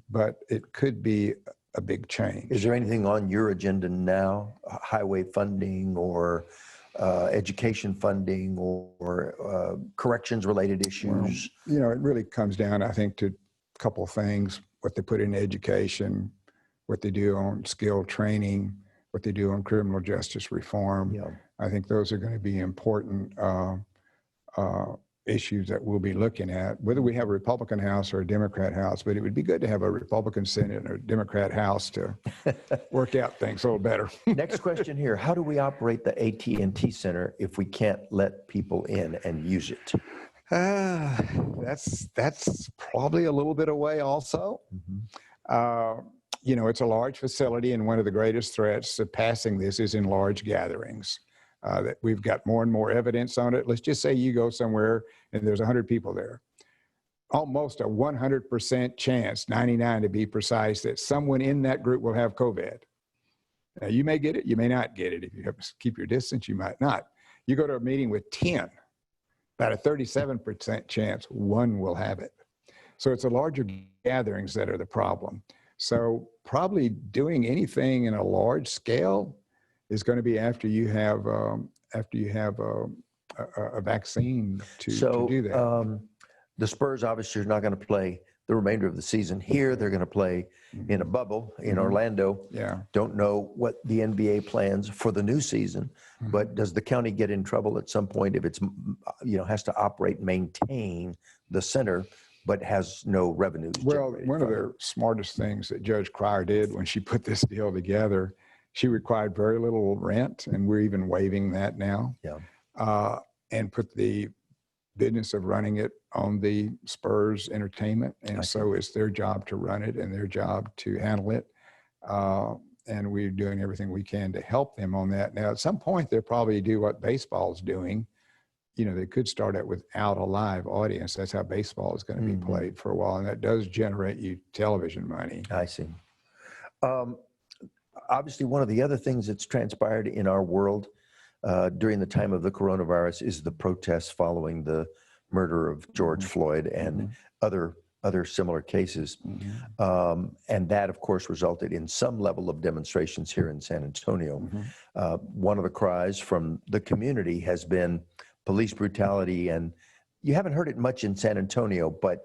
but it could be a big change. Is there anything on your agenda now, highway funding or education funding or corrections related issues? Well, it really comes down, I think, to a couple of things: what they put in education, what they do on skill training, what they do on criminal justice reform. Yeah. I think those are going to be important issues that we'll be looking at, whether we have a Republican House or a Democrat House. But it would be good to have a Republican Senate and a Democrat House to work out things a little better. Next question here: how do we operate the AT&T Center if we can't let people in and use it? That's probably a little bit away also. It's a large facility, and one of the greatest threats of passing this is in large gatherings. That we've got more and more evidence on it. Let's just say you go somewhere and there's 100 people there. Almost a 100% chance, 99 to be precise, that someone in that group will have COVID. Now, you may get it, you may not get it. If you have to keep your distance, you might not. You go to a meeting with 10, about a 37% chance one will have it. So it's the larger gatherings that are the problem. So probably doing anything in a large scale is going to be after you have a vaccine to do that. The Spurs obviously are not going to play the remainder of the season here. They're going to play in a bubble in Orlando. Yeah. Don't know what the NBA plans for the new season, but does the county get in trouble at some point if it's, has to operate, maintain the center, but has no revenues? Well, one of the smartest things that Judge Cryer did when she put this deal together, she required very little rent, and we're even waiving that now. Yeah. And put the business of running it on the Spurs Entertainment, and so it's their job to run it and their job to handle it. And we're doing everything we can to help them on that. Now, at some point, they'll probably do what baseball's doing. They could start out without a live audience. That's how baseball is going to be played for a while, and that does generate you television money. I see. Obviously, one of the other things that's transpired in our world during the time of the coronavirus is the protests following the murder of George Floyd and other similar cases. And that, of course, resulted in some level of demonstrations here in San Antonio. One of the cries from the community has been police brutality, and you haven't heard it much in San Antonio, but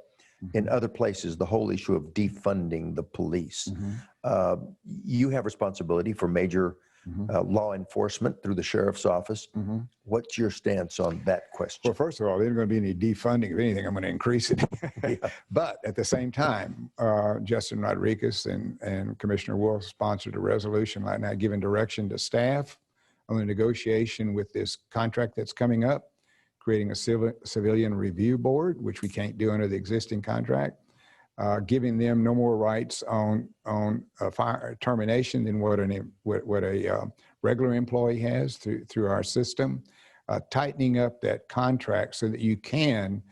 in other places, the whole issue of defunding the police. You have responsibility for major law enforcement through the sheriff's office. What's your stance on that question? Well, first of all, there isn't going to be any defunding of anything. I'm going to increase it. Yeah. But at the same time, Justin Rodriguez and Commissioner Wolff sponsored a resolution right now giving direction to staff on the negotiation with this contract that's coming up, creating a civilian review board, which we can't do under the existing contract, giving them no more rights on fire termination than what a regular employee has through our system, tightening up that contract so that you can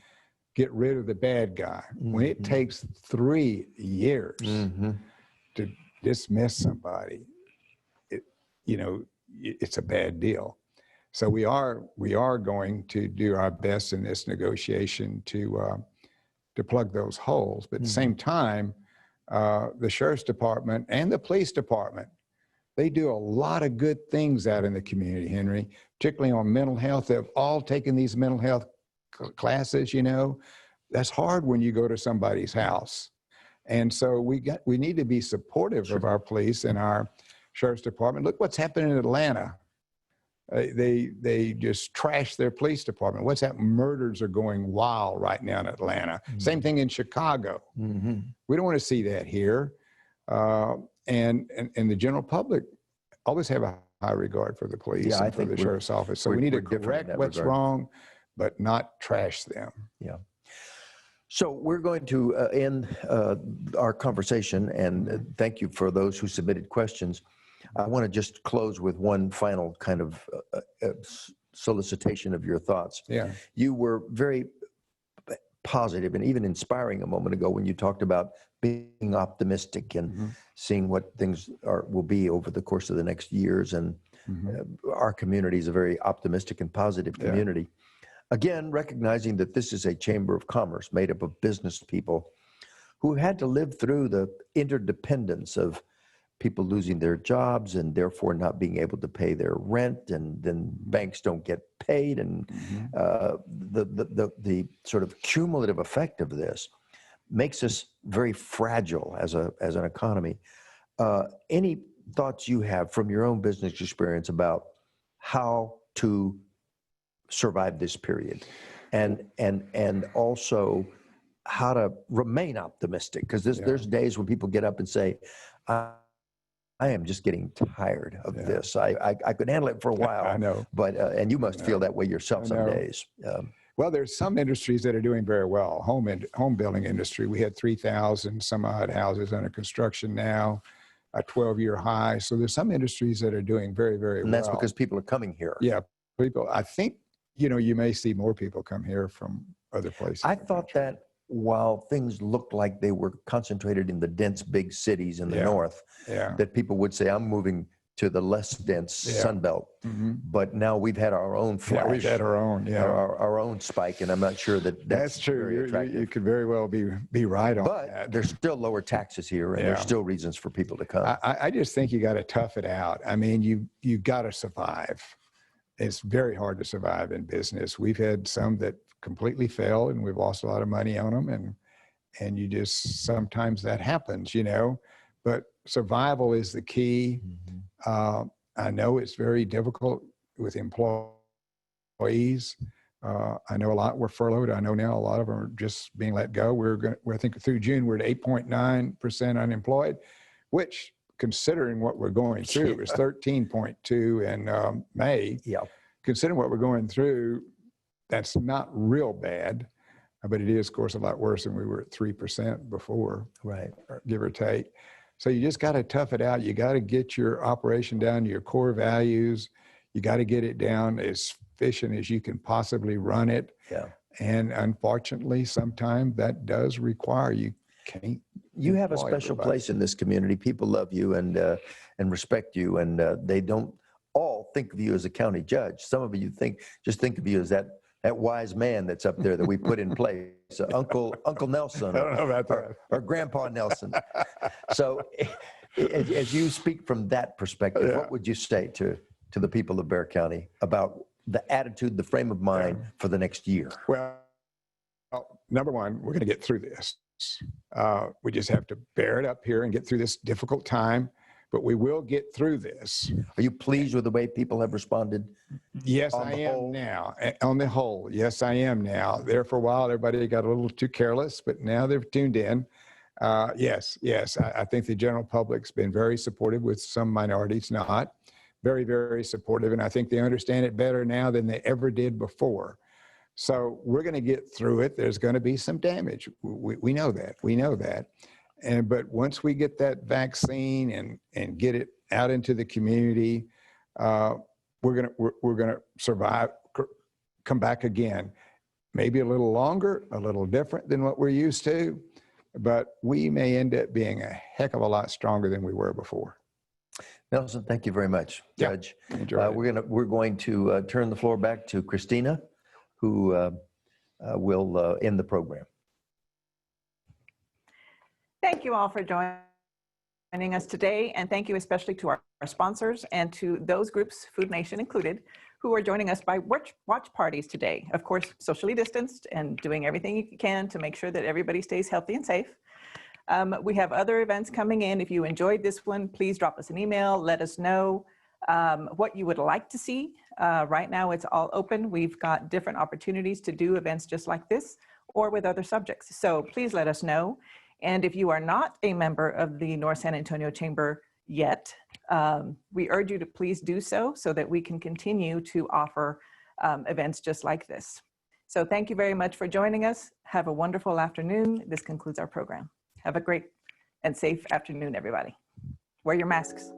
get rid of the bad guy. When it takes 3 years to dismiss somebody, it's a bad deal. So we are going to do our best in this negotiation to plug those holes. But at the same time, the sheriff's department and the police department, they do a lot of good things out in the community, Henry, particularly on mental health. They've all taken these mental health classes, That's hard when you go to somebody's house. And so we need to be supportive of our police and our sheriff's department. Look what's happening in Atlanta. They just trash their police department. What's that? Murders are going wild right now in Atlanta. Same thing in Chicago. We don't want to see that here. And the general public always have a high regard for the police and for the sheriff's office. So we need to correct what's wrong, but not trash them. Yeah. So we're going to end our conversation, and thank you for those who submitted questions. I want to just close with one final kind of solicitation of your thoughts. Yeah. You were very positive and even inspiring a moment ago when you talked about being optimistic and seeing what things will be over the course of the next years. And our community is a very optimistic and positive community. Again, recognizing that this is a chamber of commerce made up of business people who had to live through the interdependence of people losing their jobs and therefore not being able to pay their rent, and then banks don't get paid, and the sort of cumulative effect of this makes us very fragile as an economy. Any thoughts you have from your own business experience about how to survive this period, and also how to remain optimistic? Because there's days when people get up and say, I am just getting tired of this. I could handle it for a while. I know. But, and you must feel that way yourself some days. Well, there's some industries that are doing very well. Home building industry, we had 3,000 some odd houses under construction now, a 12-year high. So there's some industries that are doing very, very well. And that's because people are coming here. Yeah, people. I think, you may see more people come here from other places. I thought that while things looked like they were concentrated in the dense big cities in the north, that people would say, I'm moving to the less dense Sun Belt. But now we've had our own flash. Yeah, we've had our own, our own spike, and I'm not sure that's true. You could very well be right on that. But there's still lower taxes here, and there's still reasons for people to come. I just think you got to tough it out. I mean, you got to survive. It's very hard to survive in business. We've had some that completely failed, and we've lost a lot of money on them, and you just, sometimes that happens, but survival is the key. I know it's very difficult with employees. I know a lot were furloughed. I know now a lot of them are just being let go. I think through June, we're at 8.9% unemployed, which, considering what we're going through, it was 13.2 in May. Yeah. Considering what we're going through, that's not real bad, but it is, of course, a lot worse than we were at 3% before, right? Give or take. So you just got to tough it out. You got to get your operation down to your core values. You got to get it down as efficient as you can possibly run it. Yeah. And unfortunately, sometimes that does require you can't. You have a special place in this community. People love you and respect you, and they don't all think of you as a county judge. Some of you just think of you as that wise man that's up there that we put in place, Uncle Nelson, I don't know about that. or Grandpa Nelson. So, as you speak from that perspective, what would you say to the people of Bexar County about the attitude, the frame of mind for the next year? Well, number one, we're going to get through this. We just have to bear it up here and get through this difficult time. but we will get through this. Are you pleased with the way people have responded? Yes, On I the am whole? now. On the whole, yes, I am now. There for a while, everybody got a little too careless, but now they've tuned in. Yes, I think the general public's been very supportive, with some minorities not. Very, very supportive, and I think they understand it better now than they ever did before. So we're going to get through it. There's going to be some damage. We know that. We know that. But once we get that vaccine and get it out into the community, we're gonna survive, come back again. Maybe a little longer, a little different than what we're used to, but we may end up being a heck of a lot stronger than we were before. Nelson, thank you very much, Yeah, Judge. enjoy it. We're going to turn the floor back to Cristina, who will end the program. Thank you all for joining us today, and thank you especially to our sponsors and to those groups, Food Nation included, who are joining us by watch parties today. Of course, socially distanced and doing everything you can to make sure that everybody stays healthy and safe. We have other events coming in. If you enjoyed this one, please drop us an email. Let us know what you would like to see. Right now, it's all open. We've got different opportunities to do events just like this or with other subjects. So please let us know. And if you are not a member of the North San Antonio Chamber yet, we urge you to please do so that we can continue to offer events just like this. So thank you very much for joining us. Have a wonderful afternoon. This concludes our program. Have a great and safe afternoon, everybody. Wear your masks.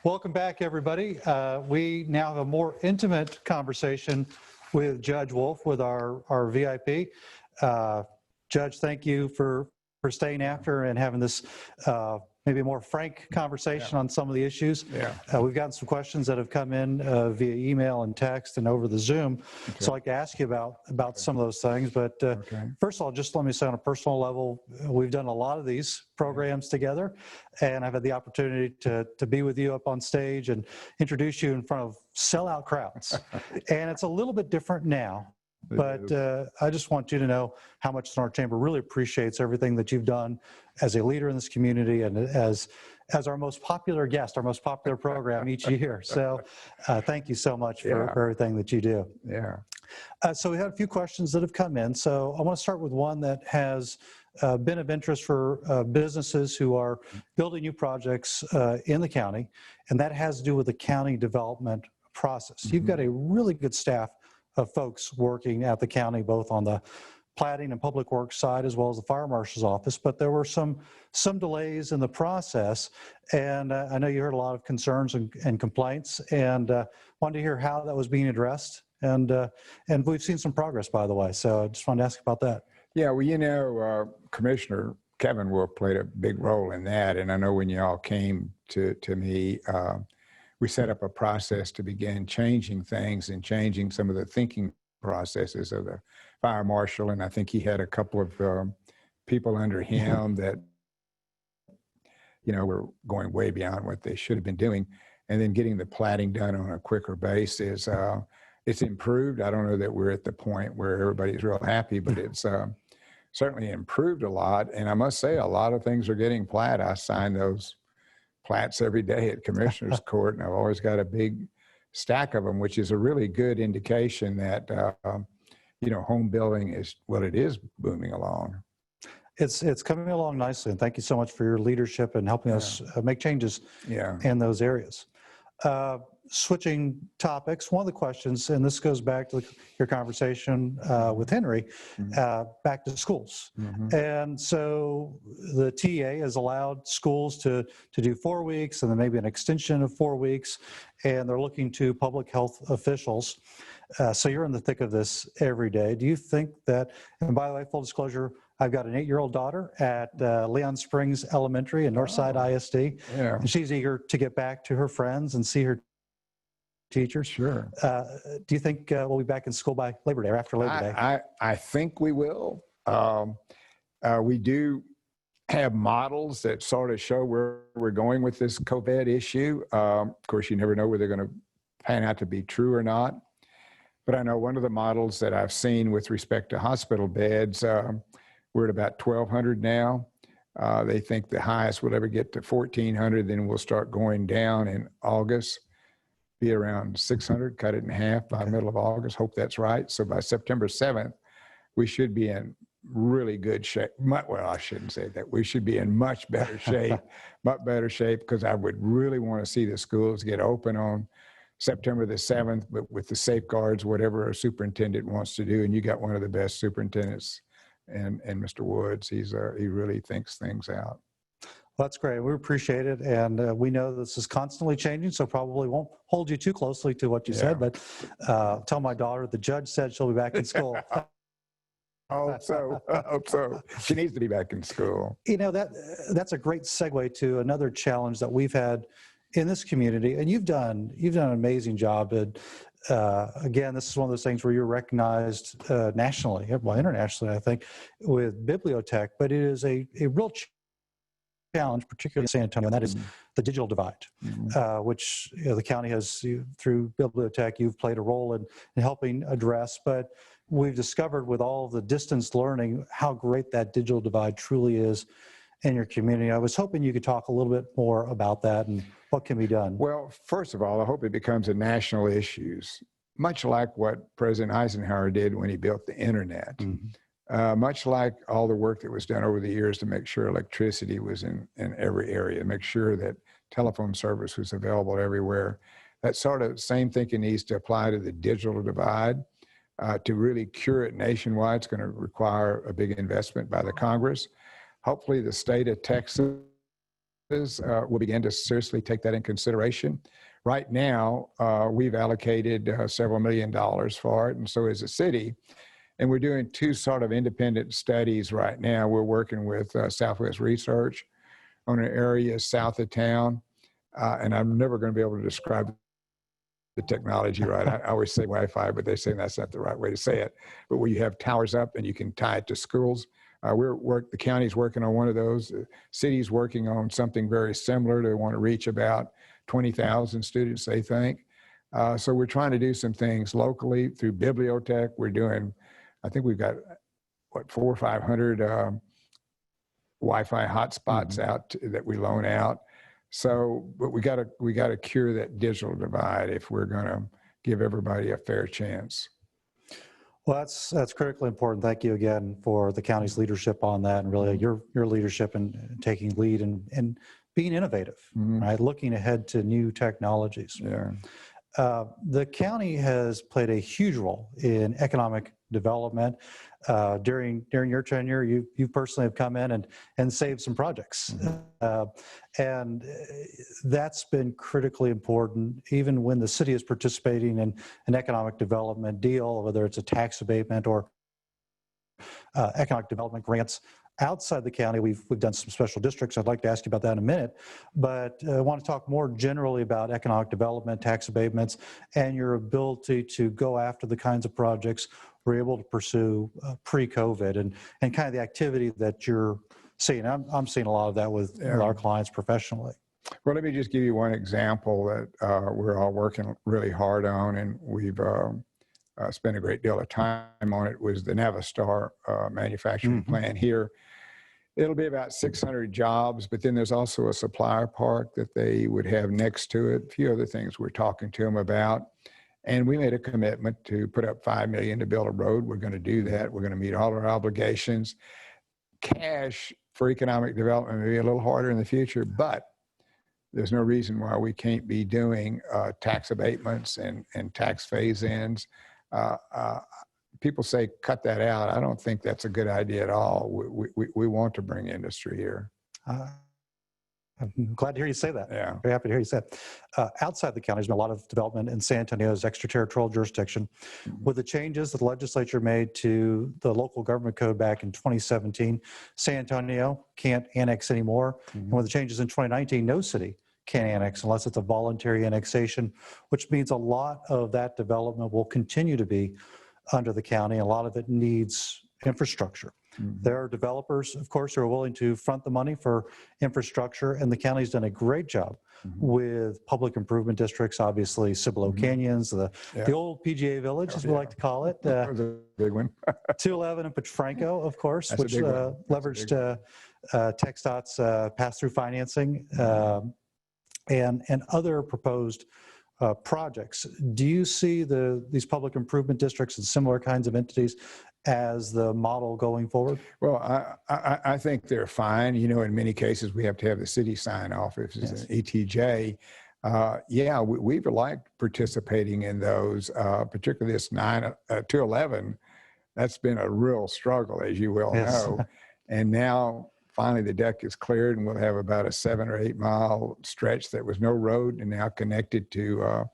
Welcome back, everybody. We now have a more intimate conversation with Judge Wolff, with our VIP. Judge, thank you for staying after and having this maybe a more frank conversation on some of the issues. We've gotten some questions that have come in via email and text and over the Zoom. So I'd like to ask you about some of those things. But first of all, just let me say on a personal level, we've done a lot of these programs together, and I've had the opportunity to be with you up on stage and introduce you in front of sellout crowds. And it's a little bit different now. But I just want you to know how much the North Chamber really appreciates everything that you've done as a leader in this community and as our most popular guest, our most popular program each year. So thank you so much for everything that you do. So we had a few questions that have come in. So I want to start with one that has been of interest for businesses who are building new projects in the county, and that has to do with the county development process. You've got a really good staff of folks working at the county, both on the plating and public works side as well as the fire marshal's office, but there were some delays in the process, and I know you heard a lot of concerns and complaints, and wanted to hear how that was being addressed, and we've seen some progress, by the way, so I just wanted to ask about that. Yeah, well, you know, Commissioner Kevin Wolff played a big role in that, and I know when you all came to me, we set up a process to begin changing things and changing some of the thinking processes of the fire marshal. And I think he had a couple of people under him that, you know, were going way beyond what they should have been doing. And then getting the plating done on a quicker basis. It's improved. I don't know that we're at the point where everybody's real happy, but it's certainly improved a lot. And I must say, a lot of things are getting plat. I sign those plats every day at Commissioner's Court, and I've always got a big stack of them, which is a really good indication that, you know, home building is, well, it is booming along. It's coming along nicely, and thank you so much for your leadership and helping us make changes in those areas. Switching topics, one of the questions, and this goes back to your conversation with Henry, back to schools. And so the TA has allowed schools to do 4 weeks and then maybe an extension of 4 weeks, and they're looking to public health officials. So you're in the thick of this every day. Do you think that, and by the way, full disclosure, I've got an 8-year-old daughter at Leon Springs Elementary and Northside ISD, and she's eager to get back to her friends and see her teachers. Sure. Do you think we'll be back in school by Labor Day or after Labor Day? I think we will. We do have models that sort of show where we're going with this COVID issue. Of course, you never know whether they're going to pan out to be true or not. But I know one of the models that I've seen with respect to hospital beds, we're at about 1,200 now. They think the highest will ever get to 1,400, then we'll start going down in August, be around 600, cut it in half by middle of August. Hope that's right. So by September 7th, we should be in really good shape. Well, I shouldn't say that. We should be in much better shape, because I would really want to see the schools get open on September the 7th, but with the safeguards, whatever a superintendent wants to do. And you got one of the best superintendents, and Mr. Woods, he really thinks things out. Well, that's great. We appreciate it. And we know this is constantly changing, so probably won't hold you too closely to what you said, but tell my daughter the judge said she'll be back in school. I hope so. She needs to be back in school. You know, that's a great segue to another challenge that we've had in this community, and you've done an amazing job. And again, this is one of those things where you're recognized nationally, well, internationally, I think, with Bibliotech. But it is a real challenge, particularly in San Antonio, and that is the digital divide, which the county has, through Bibliotech, you've played a role in helping address. But we've discovered with all the distance learning how great that digital divide truly is in your community. I was hoping you could talk a little bit more about that and what can be done. Well, first of all, I hope it becomes a national issue, much like what President Eisenhower did when he built the internet. Much like all the work that was done over the years to make sure electricity was in every area, make sure that telephone service was available everywhere. That sort of same thinking needs to apply to the digital divide. To really cure it nationwide, it's going to require a big investment by the Congress. Hopefully the state of Texas will begin to seriously take that in consideration. Right now, we've allocated several $1 million for it, and so is the city. And we're doing two sort of independent studies right now. We're working with Southwest Research on an area south of town. And I'm never going to be able to describe the technology right. I always say Wi-Fi, but they say that's not the right way to say it. But where you have towers up and you can tie it to schools. The county's working on one of those. The city's working on something very similar. They want to reach about 20,000 students, they think. So we're trying to do some things locally through Bibliotech. We're doing, I think we've got, 400 or 500 Wi-Fi hotspots out that we loan out. So, but we got to cure that digital divide if we're going to give everybody a fair chance. Well, that's critically important. Thank you again for the county's leadership on that, and really your leadership in taking lead and being innovative, right? Looking ahead to new technologies. Yeah. The county has played a huge role in economic development. During your tenure, you personally have come in and saved some projects. And that's been critically important, even when the city is participating in an economic development deal, whether it's a tax abatement or economic development grants. Outside the county, we've done some special districts. I'd like to ask you about that in a minute, but I want to talk more generally about economic development, tax abatements, and your ability to go after the kinds of projects we're able to pursue pre-COVID and kind of the activity that you're seeing. I'm seeing a lot of that with our clients professionally. Well, let me just give you one example that we're all working really hard on, and we've spent a great deal of time on it, was the Navistar manufacturing plant here. It'll be about 600 jobs, but then there's also a supplier park that they would have next to it, a few other things we're talking to them about. And we made a commitment to put up $5 million to build a road. We're going to do that. We're going to meet all our obligations. Cash for economic development may be a little harder in the future, but there's no reason why we can't be doing tax abatements and tax phase-ins. People say, cut that out. I don't think that's a good idea at all. We want to bring industry here. I'm glad to hear you say that. Yeah. Very happy to hear you say it. Outside the county, there's been a lot of development in San Antonio's extraterritorial jurisdiction. With the changes that the legislature made to the local government code back in 2017, San Antonio can't annex anymore. And with the changes in 2019, no city can annex unless it's a voluntary annexation, which means a lot of that development will continue to be under the county. A lot of it needs infrastructure. There are developers, of course, who are willing to front the money for infrastructure, and the county's done a great job with public improvement districts, obviously Cibolo Canyons, the old PGA Village, as we like to call it. That was a big one. 211 and Petranco, of course, That's which leveraged TxDOT's pass-through financing and other proposed projects. Do you see these public improvement districts and similar kinds of entities as the model going forward? Well, I think they're fine. You know, in many cases, we have to have the city sign off if it's an ETJ. We've liked participating in those, particularly this 211. That's been a real struggle, as you well know. And now, finally, the deck is cleared, and we'll have about a 7 or 8 mile stretch that was no road and now connected to,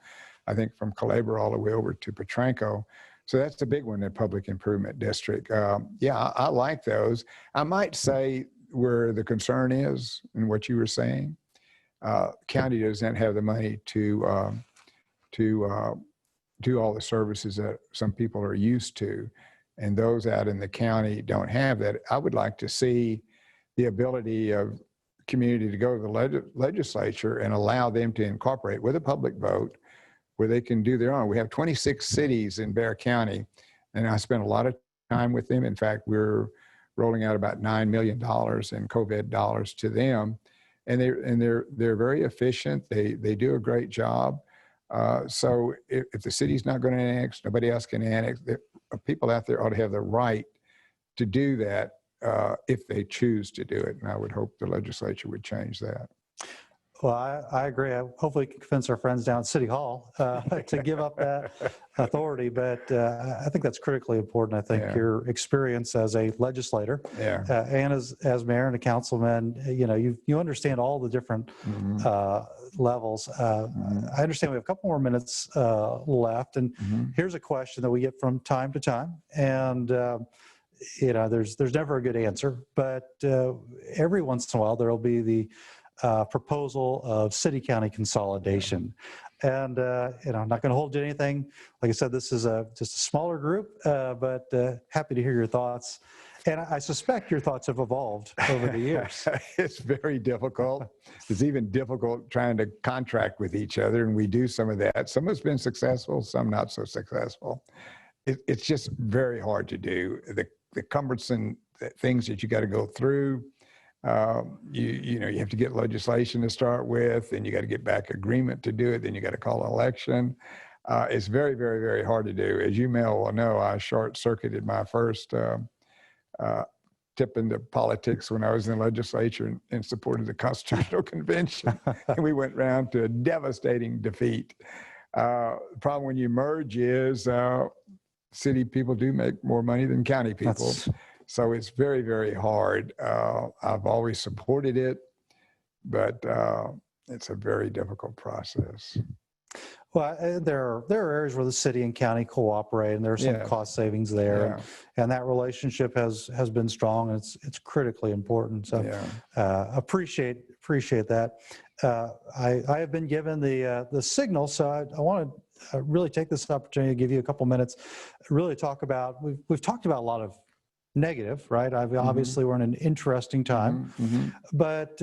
I think, from Calabria all the way over to Petranco. So that's the big one, the public improvement district. I like those. I might say where the concern is and what you were saying, county doesn't have the money to do all the services that some people are used to, and those out in the county don't have that. I would like to see the ability of community to go to the legislature and allow them to incorporate with a public vote where they can do their own. We have 26 cities in Bexar County, and I spent a lot of time with them. In fact, we're rolling out about $9 million in COVID dollars to them, and they're very efficient. They do a great job. So if the city's not going to annex, nobody else can annex. People out there ought to have the right to do that if they choose to do it. And I would hope the legislature would change that. Well, I agree. I hopefully can convince our friends down at City Hall to give up that authority. But I think that's critically important. I think your experience as a legislator and as mayor and a councilman, you understand all the different levels. I understand we have a couple more minutes left. And here's a question that we get from time to time. And there's never a good answer. But every once in a while, there will be the proposal of city-county consolidation. And, I'm not going to hold you to anything. Like I said, this is just a smaller group, but happy to hear your thoughts. And I suspect your thoughts have evolved over the years. It's very difficult. It's even difficult trying to contract with each other, and we do some of that. Some has been successful, some not so successful. It's just very hard to do. The cumbersome things that you got to go through. You have to get legislation to start with, and you got to get back agreement to do it. Then you got to call an election. It's very, very, very hard to do. As you may well know, I short-circuited my first tip into politics when I was in the legislature in support of the Constitutional Convention, and we went round to a devastating defeat. The problem when you merge is city people do make more money than county people. So it's very, very hard. I've always supported it, but it's a very difficult process. Well, there are areas where the city and county cooperate, and there are some cost savings there, and that relationship has been strong, and it's critically important. So appreciate that. I have been given the signal, so I want to really take this opportunity to give you a couple minutes, really talk about. We've talked about a lot of negative, right? Obviously, we're in an interesting time, but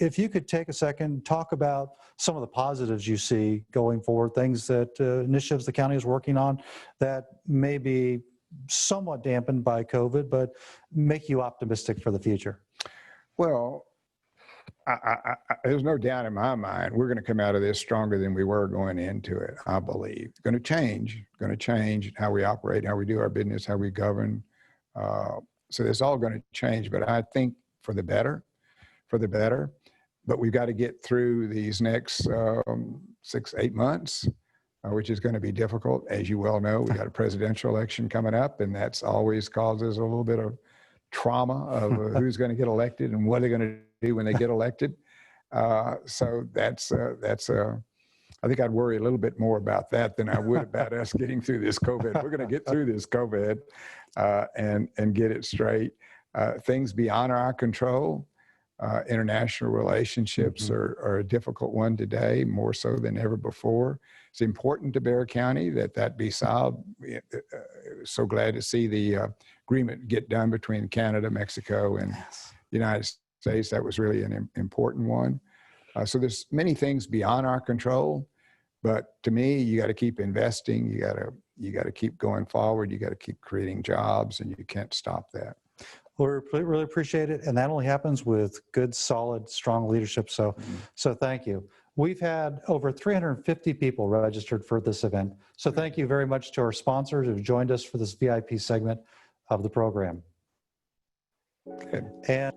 if you could take a second, talk about some of the positives you see going forward, things that initiatives the county is working on that may be somewhat dampened by COVID, but make you optimistic for the future. Well, there's no doubt in my mind we're going to come out of this stronger than we were going into it. I believe it's going to change how we operate, how we do our business, how we govern. So it's all going to change, but I think for the better. But we've got to get through these next 6-8 months, which is going to be difficult. As you well know, we got a presidential election coming up, and that's always causes a little bit of trauma of who's going to get elected and what they're going to do when they get elected. So that's I think I'd worry a little bit more about that than I would about us getting through this COVID. We're going to get through this COVID and get it straight. Things beyond our control. International relationships are a difficult one today, more so than ever before. It's important to Bexar County that be solved. So glad to see the agreement get done between Canada, Mexico, and the United States. That was really an important one. So there's many things beyond our control, but to me, you got to keep investing. You got to keep going forward. You got to keep creating jobs, and you can't stop that. Well, we really appreciate it. And that only happens with good, solid, strong leadership. So thank you. We've had over 350 people registered for this event. So thank you very much to our sponsors who've joined us for this VIP segment of the program. Okay. And